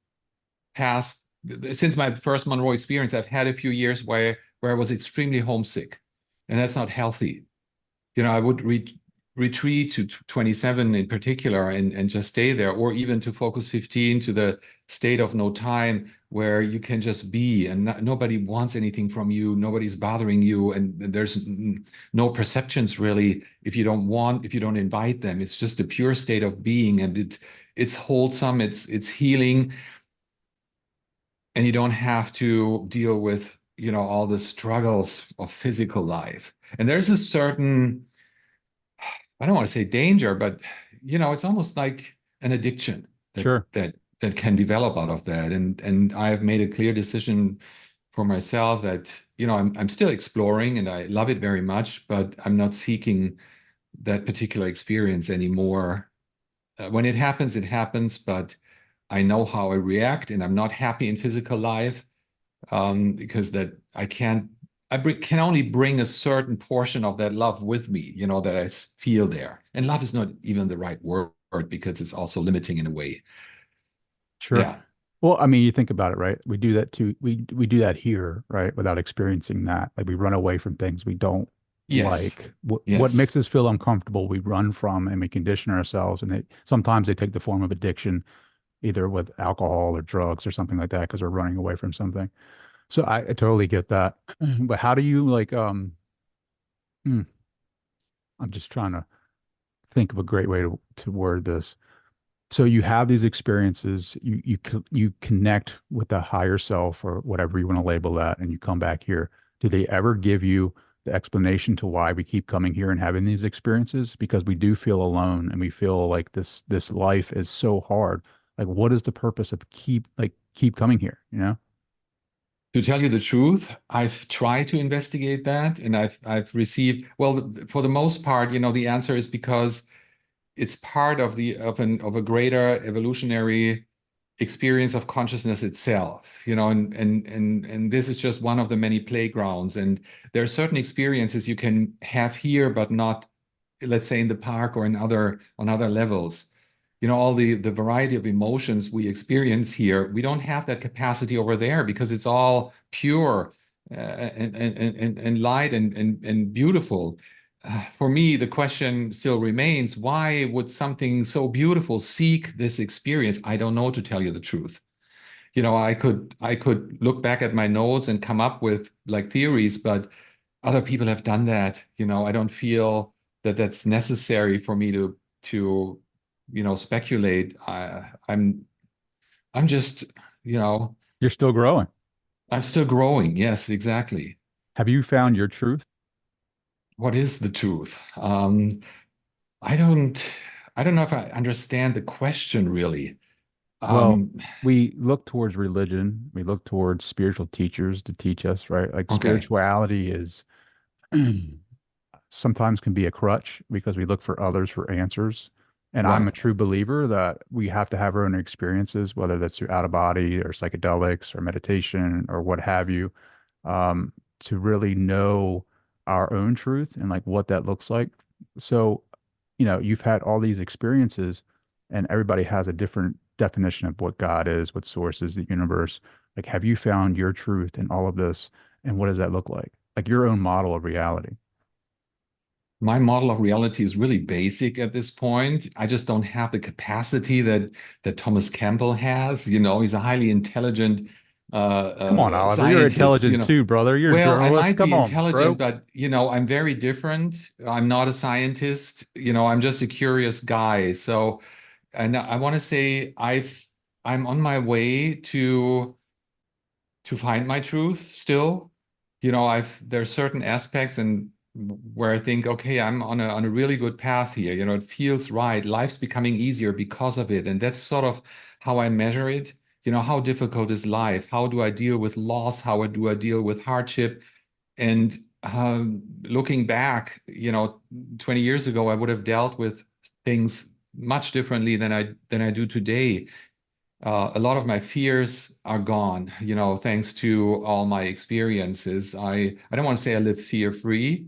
past, since my first Monroe experience, I've had a few years where I was extremely homesick, and that's not healthy. I would retreat to 27 in particular and just stay there, or even to focus 15 to the state of no time where you can just be and nobody wants anything from you, nobody's bothering you, and there's no perceptions really if you don't invite them. It's just a pure state of being, and it's wholesome, it's healing, and you don't have to deal with all the struggles of physical life. And there's a certain, I don't want to say danger, but it's almost like an addiction that Sure. that can develop out of that. And I have made a clear decision for myself that I'm still exploring and I love it very much, but I'm not seeking that particular experience anymore. When it happens, but I know how I react, and I'm not happy in physical life, because that I can't, can only bring a certain portion of that love with me, that I feel there. And love is not even the right word because it's also limiting in a way. Sure. Yeah. Well, I mean, you think about it, right? We do that too. We do that here, right? Without experiencing that. Like we run away from things we don't Yes. like. What Yes. makes us feel uncomfortable, we run from and we condition ourselves. And sometimes they take the form of addiction, either with alcohol or drugs or something like that, because we're running away from something. So I totally get that. But how do you like hmm, I'm just trying to think of a great way to word this. So you have these experiences, you connect with the higher self or whatever you want to label that, and you come back here. Do they ever give you the explanation to why we keep coming here and having these experiences? Because we do feel alone and we feel like this life is so hard. Like, what is the purpose of keep coming here, you know? To tell you the truth, I've tried to investigate that, and I've received, well, for the most part, the answer is because it's part of a greater evolutionary experience of consciousness itself, and this is just one of the many playgrounds. And there are certain experiences you can have here, but not, let's say, in the park or on other levels. All the variety of emotions we experience here, we don't have that capacity over there because it's all pure, and light, and beautiful. For me, the question still remains, why would something so beautiful seek this experience? I don't know, to tell you the truth. I could look back at my notes and come up with like theories, but other people have done that. I don't feel that that's necessary for me to speculate. I'm just, you know, You're still growing. I'm still growing. Yes, exactly. Have you found your truth? What is the truth? I don't, I don't know if I understand the question really. Well, Um, we look towards religion, we look towards spiritual teachers to teach us, right? Like okay, spirituality is sometimes can be a crutch because we look for others for answers. And I'm a right. true believer that we have to have our own experiences, whether that's through out of body or psychedelics or meditation or what have you, to really know our own truth and like what that looks like. So, you've had all these experiences and everybody has a different definition of what God is, what source is the universe. Like, have you found your truth in all of this? And what does that look like? Like your own model of reality. My model of reality is really basic at this point. I just don't have the capacity that Thomas Campbell has. He's a highly intelligent Come on, Oliver. You're scientist. intelligent too, brother. You're a Well, I journalist. might Come be on, intelligent, bro. but I'm very different. I'm not a scientist. I'm just a curious guy. So, and I want to say I'm on my way to find my truth still. There's certain aspects and where I think, okay, I'm on a really good path here. It feels right. Life's becoming easier because of it. And that's sort of how I measure it. How difficult is life? How do I deal with loss? How do I deal with hardship? And looking back, 20 years ago, I would have dealt with things much differently than I do today. A lot of my fears are gone, thanks to all my experiences. I don't want to say I live fear-free,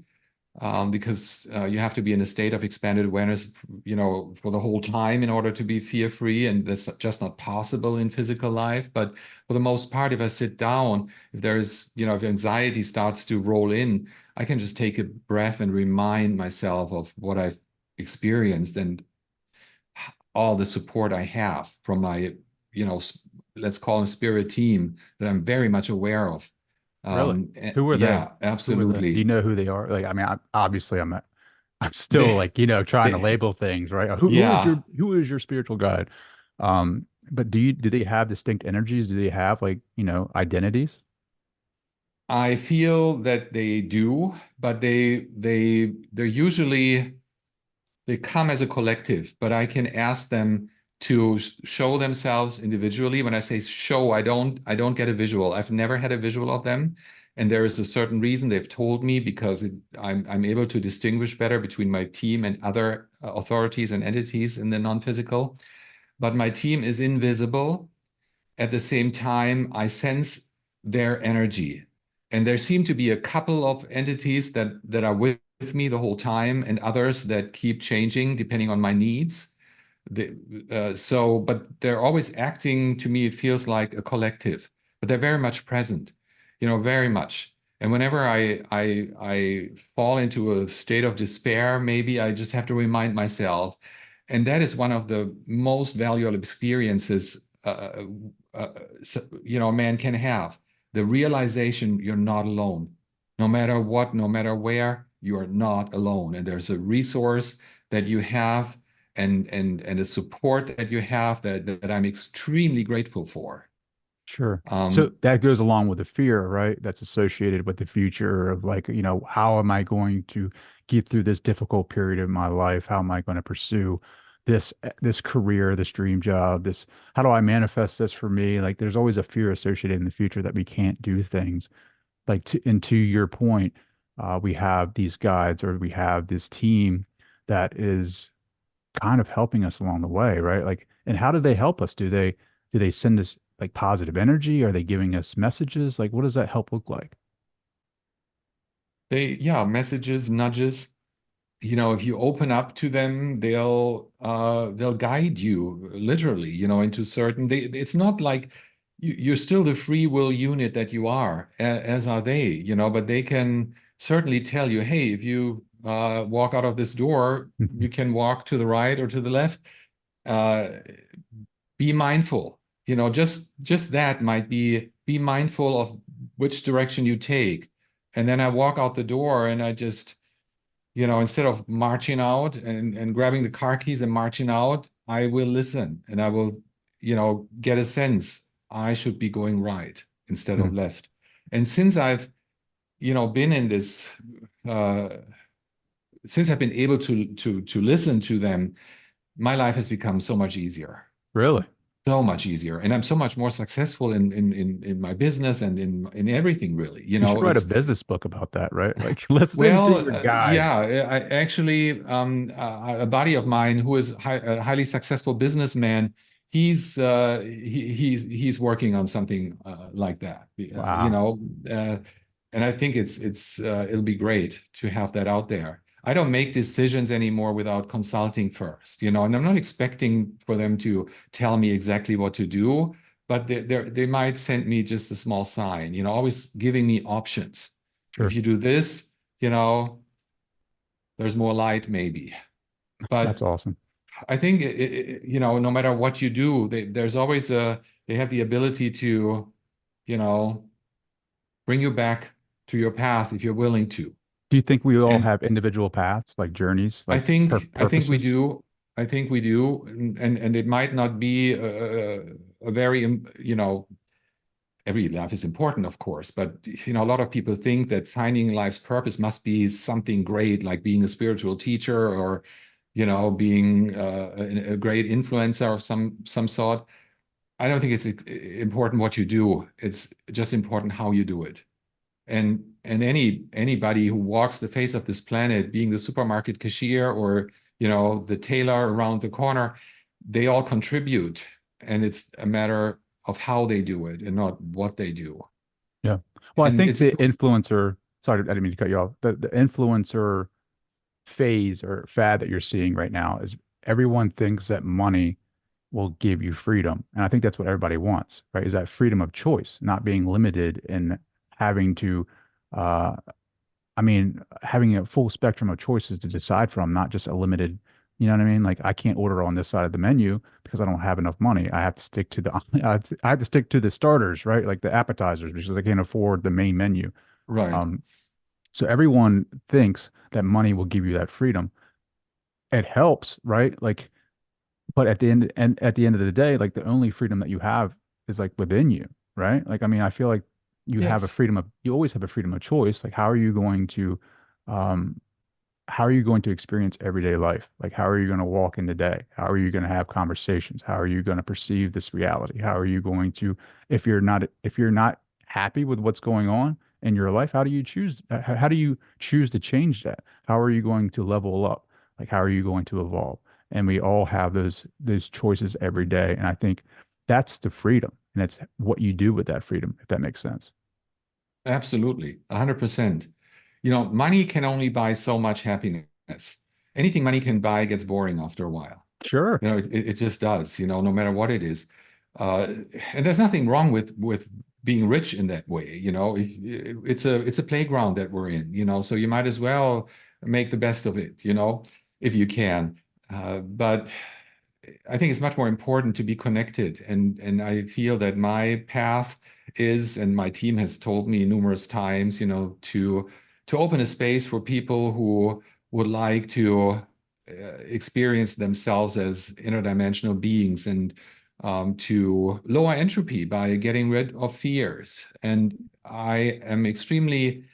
because you have to be in a state of expanded awareness, for the whole time in order to be fear-free, and that's just not possible in physical life. But for the most part, if I sit down, if anxiety starts to roll in, I can just take a breath and remind myself of what I've experienced and all the support I have from my, you know, let's call them spirit team that I'm very much aware of. Really? Who were they? Yeah, Who were they? Do you absolutely. know who they are? Like, I mean, obviously I'm still They, like, trying to they, label things, right? yeah, Who is your spiritual guide? But do they have distinct energies? Do they have like, identities? I feel that they do, but they're usually they come as a collective, but I can ask them to show themselves individually. When I say show, I don't get a visual. I've never had a visual of them. And there is a certain reason they've told me, because I'm able to distinguish better between my team and other authorities and entities in the non-physical. But my team is invisible. At the same time, I sense their energy. And there seem to be a couple of entities that are with me the whole time, and others that keep changing depending on my needs. But they're always acting to me, it feels like a collective, but they're very much present, very much. And whenever I fall into a state of despair, maybe I just have to remind myself. And that is one of the most valuable experiences, a man can have. The realization you're not alone. No matter what, no matter where, you are not alone. And there's a resource that you have, and the support that you have that I'm extremely grateful for. Sure. So Um, that goes along with the fear, right? That's associated with the future of like, how am I going to get through this difficult period of my life? How am I going to pursue this career, this dream job, how do I manifest this for me? Like there's always a fear associated in the future that we can't do things. And to your point, we have these guides or we have this team that is kind of helping us along the way, right? Like, and how do they help us? Do they send us like positive energy? Are they giving us messages? Like, what does that help look like? yeah, messages, nudges. If you open up to them, they'll guide you literally, into certain. It's not like you're still the free will unit that you are, as are they, but they can certainly tell you, hey, if you walk out of this door, you can walk to the right or to the left. Uh, be mindful. Just that might be mindful of which direction you take. And then I walk out the door and I just instead of marching out and grabbing the car keys and marching out, I will listen and I will, get a sense I should be going right instead of left. And been in this, uh, since I've been able to listen to them, my life has become so much easier, Really? so much easier, and I'm so much more successful in my business and in everything. Really, You should write a it's business book about that, right? Like listen to Well, your yeah, guides. I actually, a buddy of mine who is a highly successful businessman, he's working on something like that, Wow. uh, and I think it'll be great to have that out there. I don't make decisions anymore without consulting first, and I'm not expecting for them to tell me exactly what to do, but they might send me just a small sign, always giving me options. If Sure. you do this, you know, there's more light maybe. That's But awesome. I think, no matter what you do, they have the ability to, you know, bring you back to your path if you're willing to. Do you think we all And have individual paths, like journeys, I like think, I think we purposes? do. I think we do. And it might not be a very, every life is important, of course, but a lot of people think that finding life's purpose must be something great, like being a spiritual teacher or, being a great influencer of some sort. I don't think it's important what you do. It's just important how you do it. And anybody who walks the face of this planet, being the supermarket cashier or the tailor around the corner, they all contribute, and it's a matter of how they do it and not what they do. Yeah. Well, I And think it's the influencer, sorry, I didn't mean to cut you off. The influencer phase or fad that you're seeing right now is everyone thinks that money will give you freedom. And I think that's what everybody wants, right? Is that freedom of choice, not being limited in having to, uh, having a full spectrum of choices to decide from, not just a limited, you know what I mean? Like I can't order on this side of the menu because I don't have enough money. I have to stick to I have to stick to the starters, right? Like the appetizers because I can't afford the main menu. right. Um, so everyone thinks that money will give you that freedom. It helps, right? Like, but at the end of the day, like the only freedom that you have is like within you, right? Like, I feel like Yes. you always have a freedom of choice. Like, um, how are you going to experience everyday life? Like, how are you going to walk in the day? How are you going to have conversations? How are you going to perceive this reality? How are you going to, if you're not happy with what's going on in your life, how do you choose to change that? How are you going to level up? Like, how are you going to evolve? And we all have those choices every day. And I think that's the freedom. And it's what you do with that freedom, if that makes sense. Absolutely. 100%. Money can only buy so much happiness. Anything money can buy gets boring after a while. Sure. It just does, no matter what it is. Uh, and there's nothing wrong with being rich in that way. It's a playground that we're in, so you might as well make the best of it, if you can. But I think it's much more important to be connected. And I feel that my path is, and my team has told me numerous times, to open a space for people who would like to experience themselves as interdimensional beings, and to lower entropy by getting rid of fears. And I am extremely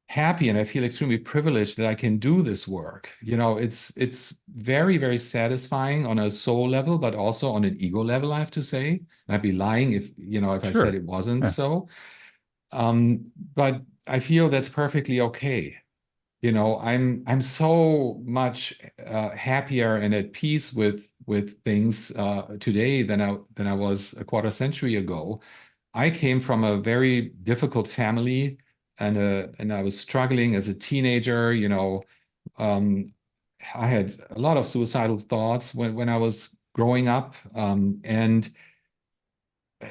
happy and I feel extremely privileged that I can do this work. It's very, very satisfying on a soul level, but also on an ego level, I have to say. And I'd be lying if I said Sure. it wasn't Yeah. so. But I feel that's perfectly okay. I'm so much happier and at peace with things today than I was a quarter century ago. I came from a very difficult family, and I was struggling as a teenager. Um, I had a lot of suicidal thoughts when I was growing up, and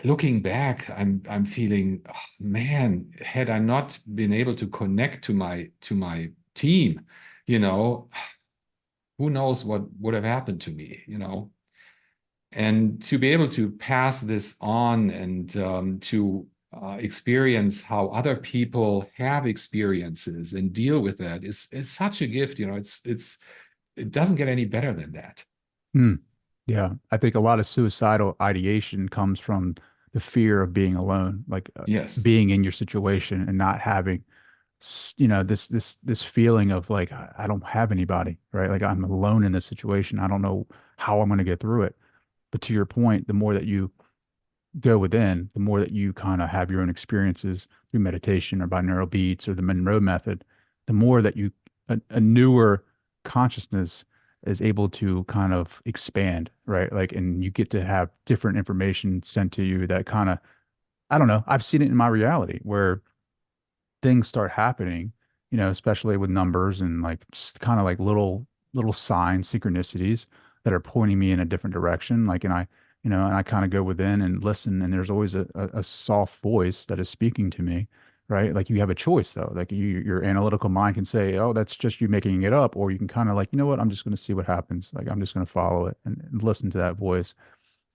looking back, I'm feeling, oh, man, had I not been able to connect to my team, you know, who knows what would have happened to me. And to be able to pass this on and to experience how other people have experiences and deal with that is such a gift. It doesn't get any better than that. Hmm. Yeah. I think a lot of suicidal ideation comes from the fear of being alone, like Yes, being in your situation and not having, this feeling of like, I don't have anybody, right? Like I'm alone in this situation. I don't know how I'm going to get through it. But to your point, the more that you go within, the more that you kind of have your own experiences through meditation or binaural beats or the Monroe method, the more that a newer consciousness is able to kind of expand, right? Like, and you get to have different information sent to you that kind of, I don't know, I've seen it in my reality where things start happening, especially with numbers and like just kind of like little signs, synchronicities that are pointing me in a different direction. Like, and I kind of go within and listen, and there's always a soft voice that is speaking to me, right? Like you have a choice though. Like your analytical mind can say, oh, that's just you making it up, or you can kind of like, you know what, I'm just going to see what happens. Like I'm just going to follow it and listen to that voice.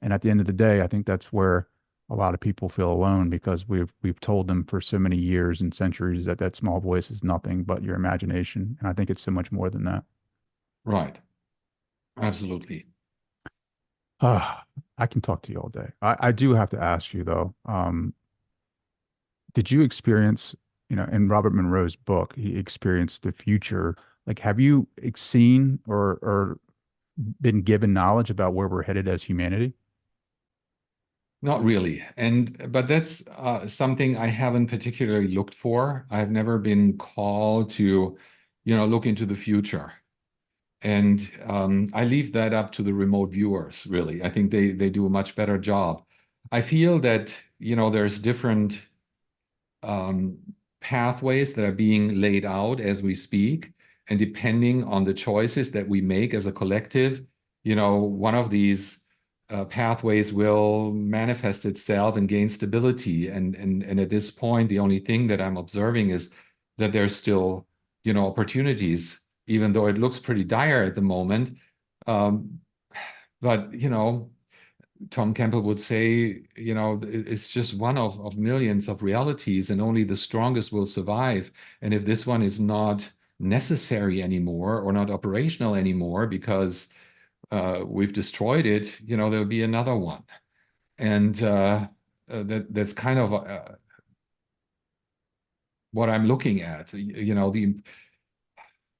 And at the end of the day, I think that's where a lot of people feel alone because we've told them for so many years and centuries that that small voice is nothing but your imagination. And I think it's so much more than that. right. Absolutely. Ah, I can talk to you all day. I do have to ask you though, did you experience, in Robert Monroe's book, he experienced the future. Like, have you seen or been given knowledge about where we're headed as humanity? Not really. But that's something I haven't particularly looked for. I've never been called to, look into the future. And I leave that up to the remote viewers, really. I think they do a much better job. I feel that, there's different um, pathways that are being laid out as we speak. And depending on the choices that we make as a collective, one of these pathways will manifest itself and gain stability. And at this point, the only thing that I'm observing is that there's still, opportunities, even though it looks pretty dire at the moment. Um, but Tom Campbell would say, it's just one of millions of realities, and only the strongest will survive. And if this one is not necessary anymore or not operational anymore because we've destroyed it, there'll be another one. And that's kind of what I'm looking at.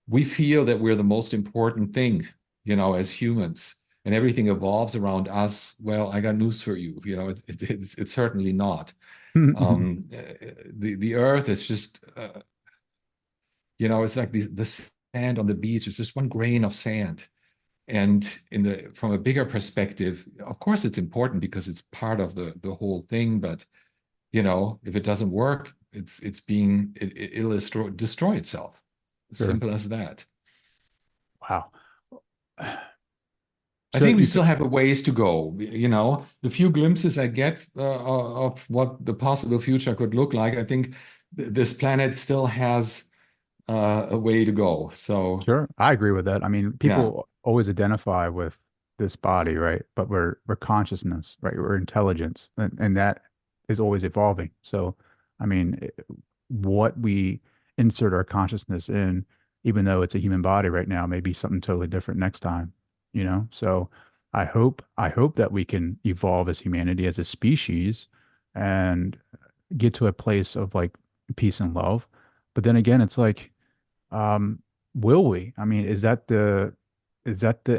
We feel that we're the most important thing, as humans, and everything evolves around us. Well, I got news for you. It's certainly not. The Earth is just, it's like the sand on the beach. It's just one grain of sand. And from a bigger perspective, of course, it's important because it's part of the whole thing. But if it doesn't work, it'll destroy itself. Sure. Simple as that. Wow. I So think we you still said, have a ways to go. The few glimpses I get of what the possible future could look like, I think this planet still has a way to go. So, sure, I agree with that. I mean, yeah, people always identify with this body, right? But we're consciousness, right? We're intelligence, and that is always evolving. So, I mean, what we insert our consciousness in even though it's a human body right now, maybe something totally different next time, you know? So I hope that we can evolve as humanity, as a species, and get to a place of like peace and love. But then again, it's like, um, will we? I mean, is that the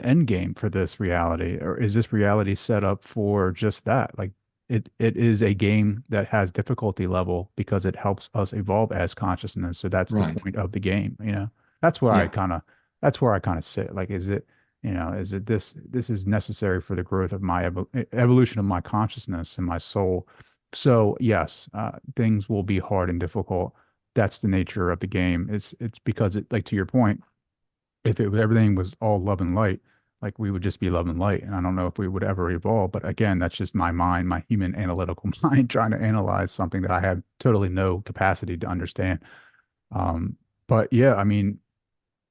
end game for this reality, or is this reality set up for just that? Like it is a game that has difficulty level because it helps us evolve as consciousness. So that's the Right. point of the game, you know. That's where I Yeah. kind of that's where I kind of sit. Like, is it, is it this is necessary for the growth of my evolution of my consciousness and my soul. So yes, things will be hard and difficult. That's the nature of the game. It's because it, like, to your point, if it was everything was all love and light, like, we would just be love and light. And I don't know if we would ever evolve. But again, that's just my mind, my human analytical mind trying to analyze something that I have totally no capacity to understand. Um, but yeah, I mean,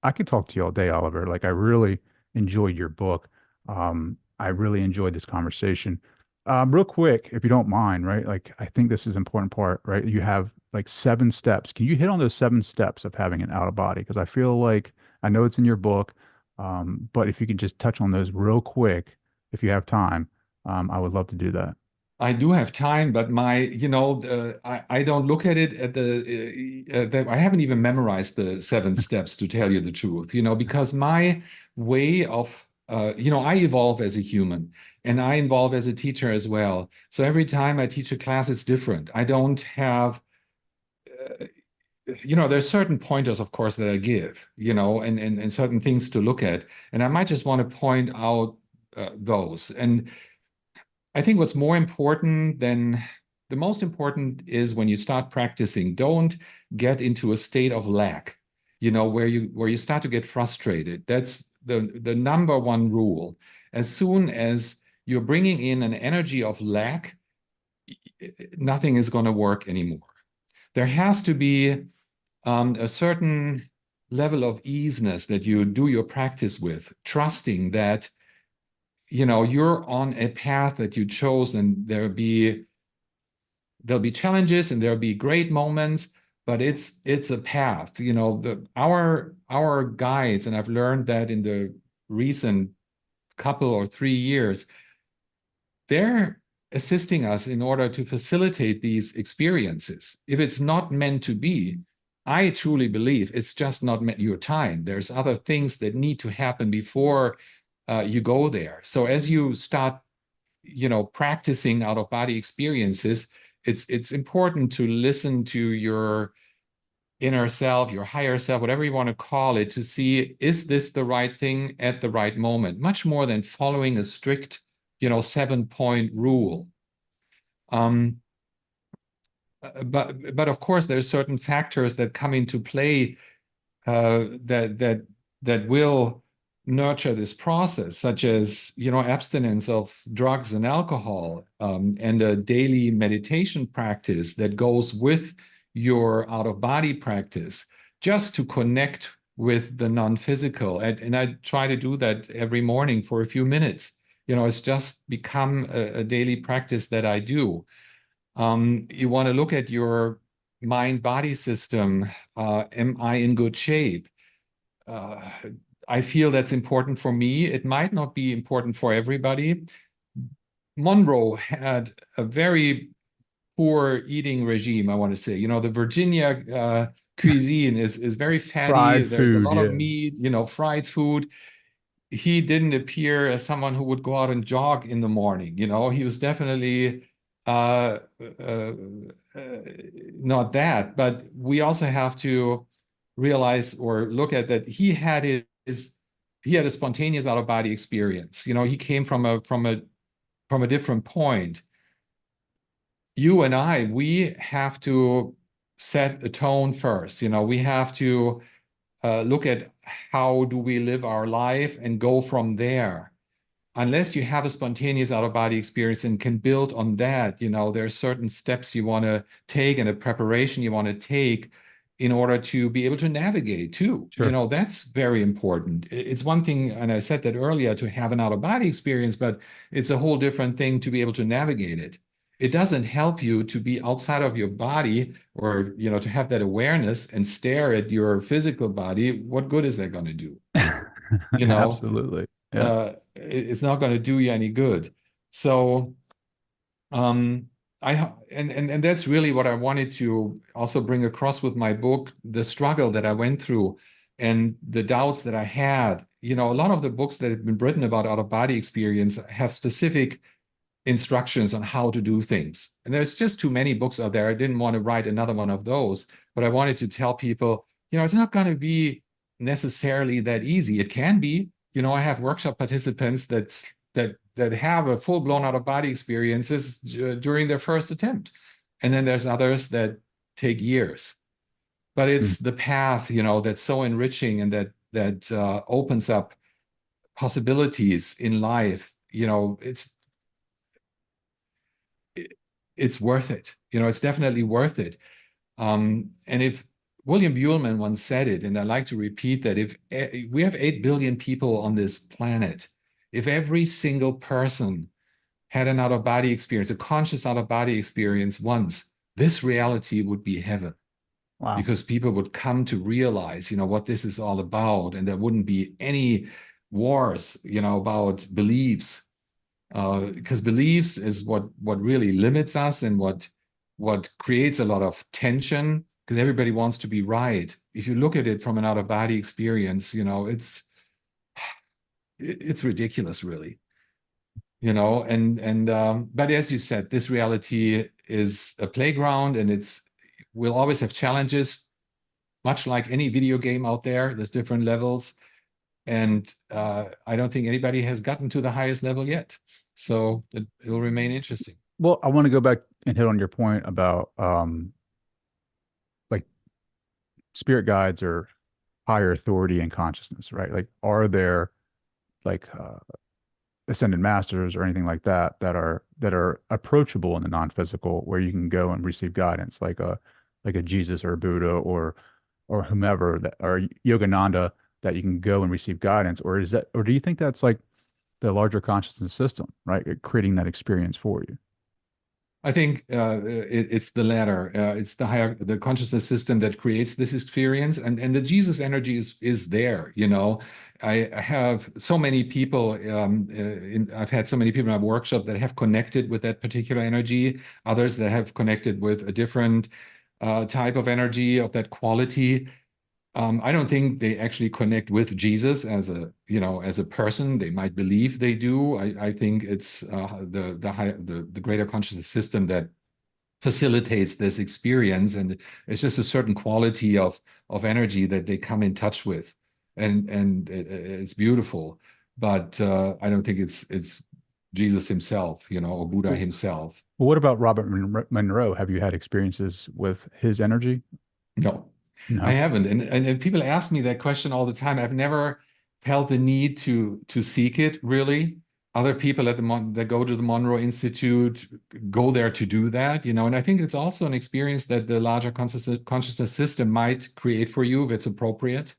I could talk to you all day, Oliver. Like, I really enjoyed your book. I really enjoyed this conversation. Real quick, if you don't mind, right? Like, I think this is an important part, right? You have like 7 steps. Can you hit on those 7 steps of having an out of body? Because I feel like I know it's in your book, but if you could just touch on those real quick, if you have time, I would love to do that. I do have time, but I don't look at it I haven't even memorized the 7 steps to tell you the truth, because my way of, I evolve as a human and I evolve as a teacher as well. So every time I teach a class, it's different. I don't have, there's certain pointers, of course, that I give, and certain things to look at. And I might just want to point out those. And I think what's more important than the most important is when you start practicing, don't get into a state of lack, where you start to get frustrated. That's the number one rule. As soon as you're bringing in an energy of lack, nothing is going to work anymore. There has to be a certain level of easiness that you do your practice with, trusting that you're on a path that you chose, and there'll be challenges and there'll be great moments, but it's a path. Our guides, and I've learned that in the recent couple or 3 years, they're assisting us in order to facilitate these experiences. If it's not meant to be, I truly believe it's just not meant your time. There's other things that need to happen before you go there. So as you start, practicing out of body experiences, it's important to listen to your inner self, your higher self, whatever you want to call it, to see, is this the right thing at the right moment? Much more than following a strict, 7-point rule. Um, but of course, there's certain factors that come into play that will nurture this process, such as abstinence of drugs and alcohol, and a daily meditation practice that goes with your out-of-body practice, just to connect with the non-physical. And I try to do that every morning for a few minutes. It's just become a daily practice that I do. You want to look at your mind-body system. Am I in good shape? Uh, I feel that's important for me. It might not be important for everybody. Monroe had a very poor eating regime, I want to say. The Virginia cuisine is very fatty. Fried There's a food, lot of yeah. meat, fried food. He didn't appear as someone who would go out and jog in the morning. He was definitely uh, uh, uh, not that. But we also have to realize or look at that he had a spontaneous out of body experience. He came from a different point. You and we have to set a tone first. We have to look at how do we live our life and go from there. Unless you have a spontaneous out of body experience and can build on that, there are certain steps you want to take and a preparation you want to take in order to be able to navigate too. Sure. That's very important. It's one thing, and I said that earlier, to have an out of body experience, but it's a whole different thing to be able to navigate it. it doesn't help you to be outside of your body or, to have that awareness and stare at your physical body. What good is that going to do? You know, Absolutely. Yeah. it's not going to do you any good. So, um, and that's really what I wanted to also bring across with my book, the struggle that I went through and the doubts that I had. A lot of the books that have been written about out of body experience have specific instructions on how to do things. And there's just too many books out there. I didn't want to write another one of those, but I wanted to tell people, it's not going to be necessarily that easy. It can be. I have workshop participants that have a full-blown out-of-body experiences during their first attempt. And then there's others that take years. But Mm. it's the path, that's so enriching and that opens up possibilities in life. It's worth it. It's definitely worth it. And if William Buhlman once said it, and I like to repeat that, if we have 8 billion people on this planet, if every single person had an out-of-body experience, a conscious out-of-body experience once, this reality would be heaven Wow. because people would come to realize, what this is all about, and there wouldn't be any wars, about beliefs, because beliefs is what really limits us and what creates a lot of tension because everybody wants to be right. If you look at it from an out of body experience, it's ridiculous, really. And but as you said, this reality is a playground, and we'll always have challenges, much like any video game out there. There's different levels. And I don't think anybody has gotten to the highest level yet. So it will remain interesting. Well, I want to go back and hit on your point about like spirit guides or higher authority and consciousness, right? Like, are there like ascended masters or anything like that that are approachable in the non-physical where you can go and receive guidance, like a Jesus or a Buddha or whomever that or Yogananda that you can go and receive guidance, or do you think that's like the larger consciousness system, right? Creating that experience for you. I think it's the latter. It's the consciousness system that creates this experience, and the Jesus energy is there. I have so many people. I've had so many people in my workshop that have connected with that particular energy. Others that have connected with a different type of energy of that quality. I don't think they actually connect with Jesus as a person. They might believe they do. I think it's the greater consciousness system that facilitates this experience, and it's just a certain quality of energy that they come in touch with, and it's beautiful. But I don't think it's Jesus himself, or Buddha Well, himself. what about Robert Monroe? Have you had experiences with his energy? No, I No. haven't. And people ask me that question all the time. I've never felt the need to seek it, really. Other people that go to the Monroe Institute go there to do that, and I think it's also an experience that the larger consciousness system might create for you if it's appropriate.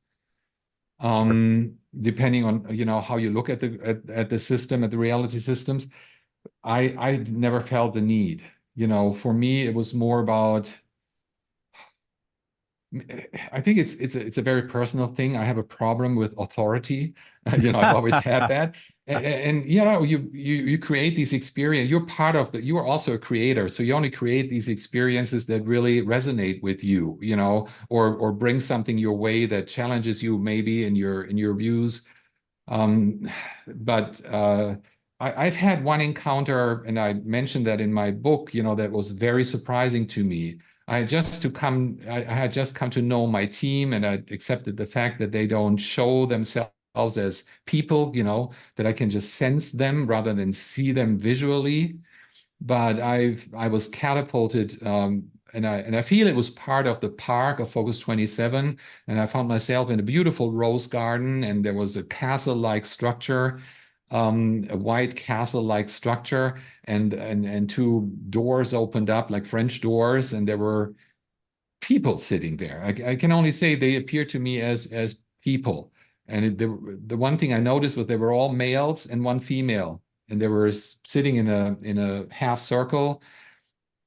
Sure. Depending on, how you look at the system, at the reality systems. I never felt the need. For me, it was more about I think it's a very personal thing. I have a problem with authority. I've always had that. And you create these experiences. You're part of the. You are also a creator, so you only create these experiences that really resonate with you. Or bring something your way that challenges you maybe in your views. Um, but I've had one encounter, and I mentioned that in my book, that was very surprising to me. I had just come to know my team, and I accepted the fact that they don't show themselves as people, that I can just sense them rather than see them visually. But I was catapulted, and I feel it was part of the park of Focus 27, and I found myself in a beautiful rose garden, and there was a castle-like structure, a white castle-like structure, and two doors opened up like French doors, and there were people sitting there. I can only say they appeared to me as people. And the one thing I noticed was they were all males and one female, and they were sitting in a half circle.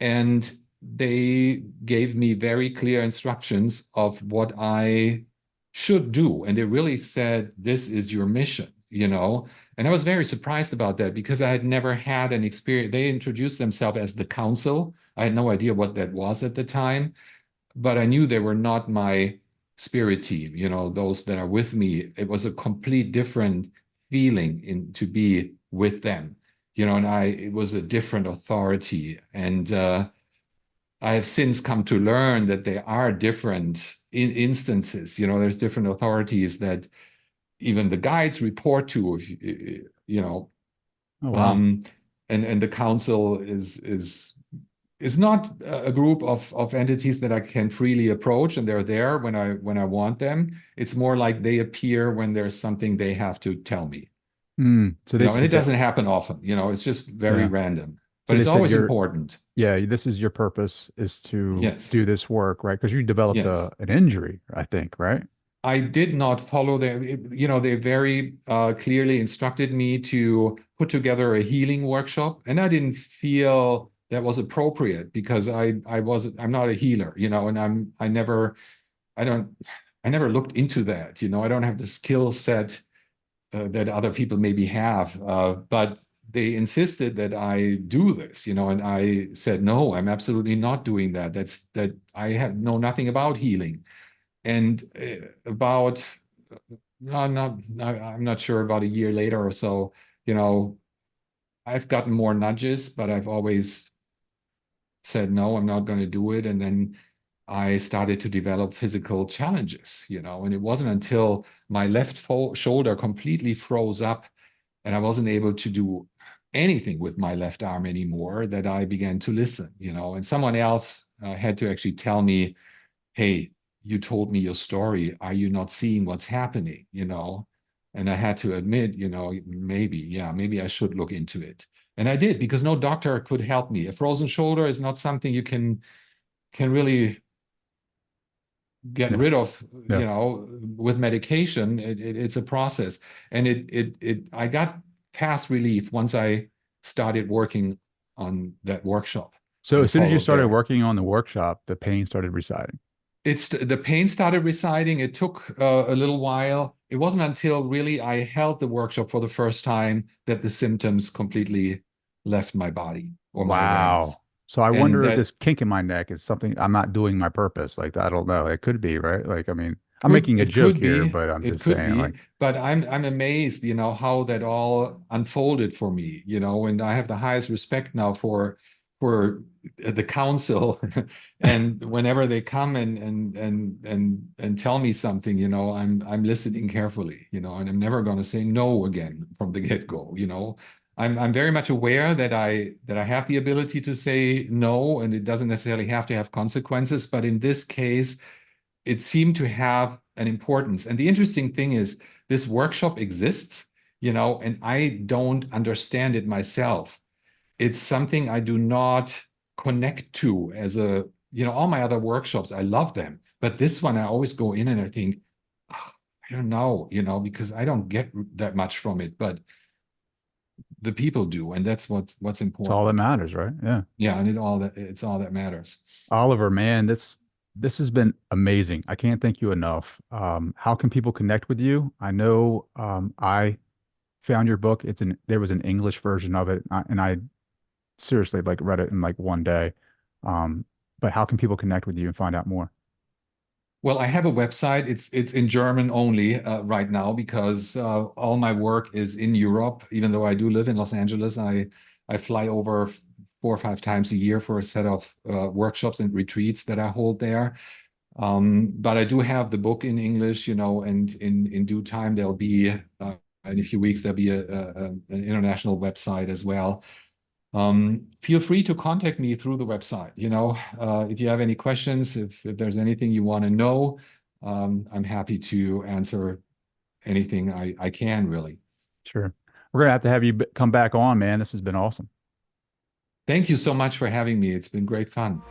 And they gave me very clear instructions of what I should do. And they really said, this is your mission, you know? And I was very surprised about that because I had never had an experience. They introduced themselves as the council. I had no idea what that was at the time, but I knew they were not my spirit team, you know, those that are with me. It was a complete different feeling in to be with them, you know, and it was a different authority. And I have since come to learn that there are different instances, you know, there's different authorities that even the guides report to, if you know, Oh, wow. um, and the council is not a group of entities that I can freely approach, and they're there when I want them. It's more like they appear when there's something they have to tell me, So you they know, and it said that, doesn't happen often, you know, it's just very yeah. random, So but they it's said always your, important. yeah, this is your purpose is to Yes, do this work, right? Because you developed yes. an injury, I think, right? I did not follow their, you know, they very clearly instructed me to put together a healing workshop, and I didn't feel that was appropriate because I'm not a healer, you know, and I don't, I never looked into that, you know, I don't have the skill set that other people maybe have, but they insisted that I do this, you know, and I said, no, I'm absolutely not doing that. That I have know nothing about healing. And about, I'm not sure, about a year later or so, you know, I've gotten more nudges, but I've always said, no, I'm not going to do it. And then I started to develop physical challenges, you know, and it wasn't until my left shoulder completely froze up and I wasn't able to do anything with my left arm anymore that I began to listen, you know, and someone else had to actually tell me, hey, you told me your story. Are you not seeing what's happening? You know, and I had to admit, you know, maybe, yeah, maybe I should look into it. And I did because no doctor could help me. A frozen shoulder is not something you can really get Yeah. rid of, Yeah. you know, with medication. It's a process, and I got fast relief once I started working on that workshop So and as soon as you followed started there. working on the workshop, the pain started residing. It's the pain started residing. It took a little while. It wasn't until really I held the workshop for the first time that the symptoms completely left my body or my awareness. Wow. So I And wonder if that this kink in my neck is something I'm not doing my purpose. Like, I don't know. It could be, right? Like, I mean, I'm making a joke here, but I'm it just could saying, be, like, but I'm amazed, you know, how that all unfolded for me, you know, and I have the highest respect now for the council. And whenever they come and tell me something, you know, I'm listening carefully, you know, and I'm never going to say no again from the get-go, you know. I'm very much aware that I have the ability to say no, and it doesn't necessarily have to have consequences, but in this case it seemed to have an importance. And the interesting thing is, this workshop exists, you know, and I don't understand it myself. It's something I do not connect to as a, you know, all my other workshops, I love them. But this one, I always go in and I think, oh, I don't know, you know, because I don't get that much from it, but the people do, and that's what's it's all that important. matters, right? Yeah. Yeah, and it's all that matters. Oliver, man, this has been amazing. I can't thank you enough. How can people connect with you? I know I found your book. There was an English version of it, and I seriously like read it in like one day. Um, but how can people connect with you and find out more? Well, I have a website. It's in German only right now because all my work is in Europe. Even though I do live in Los Angeles, I fly over 4 or 5 times a year for a set of workshops and retreats that I hold there. But I do have the book in English, you know, and in due time there'll be in a few weeks there'll be an international website as well. Feel free to contact me through the website. You know, if you have any questions, if there's anything you want to know, I'm happy to answer anything I can really. Sure. We're gonna have to have you come back on, man. This has been awesome. Thank you so much for having me. It's been great fun.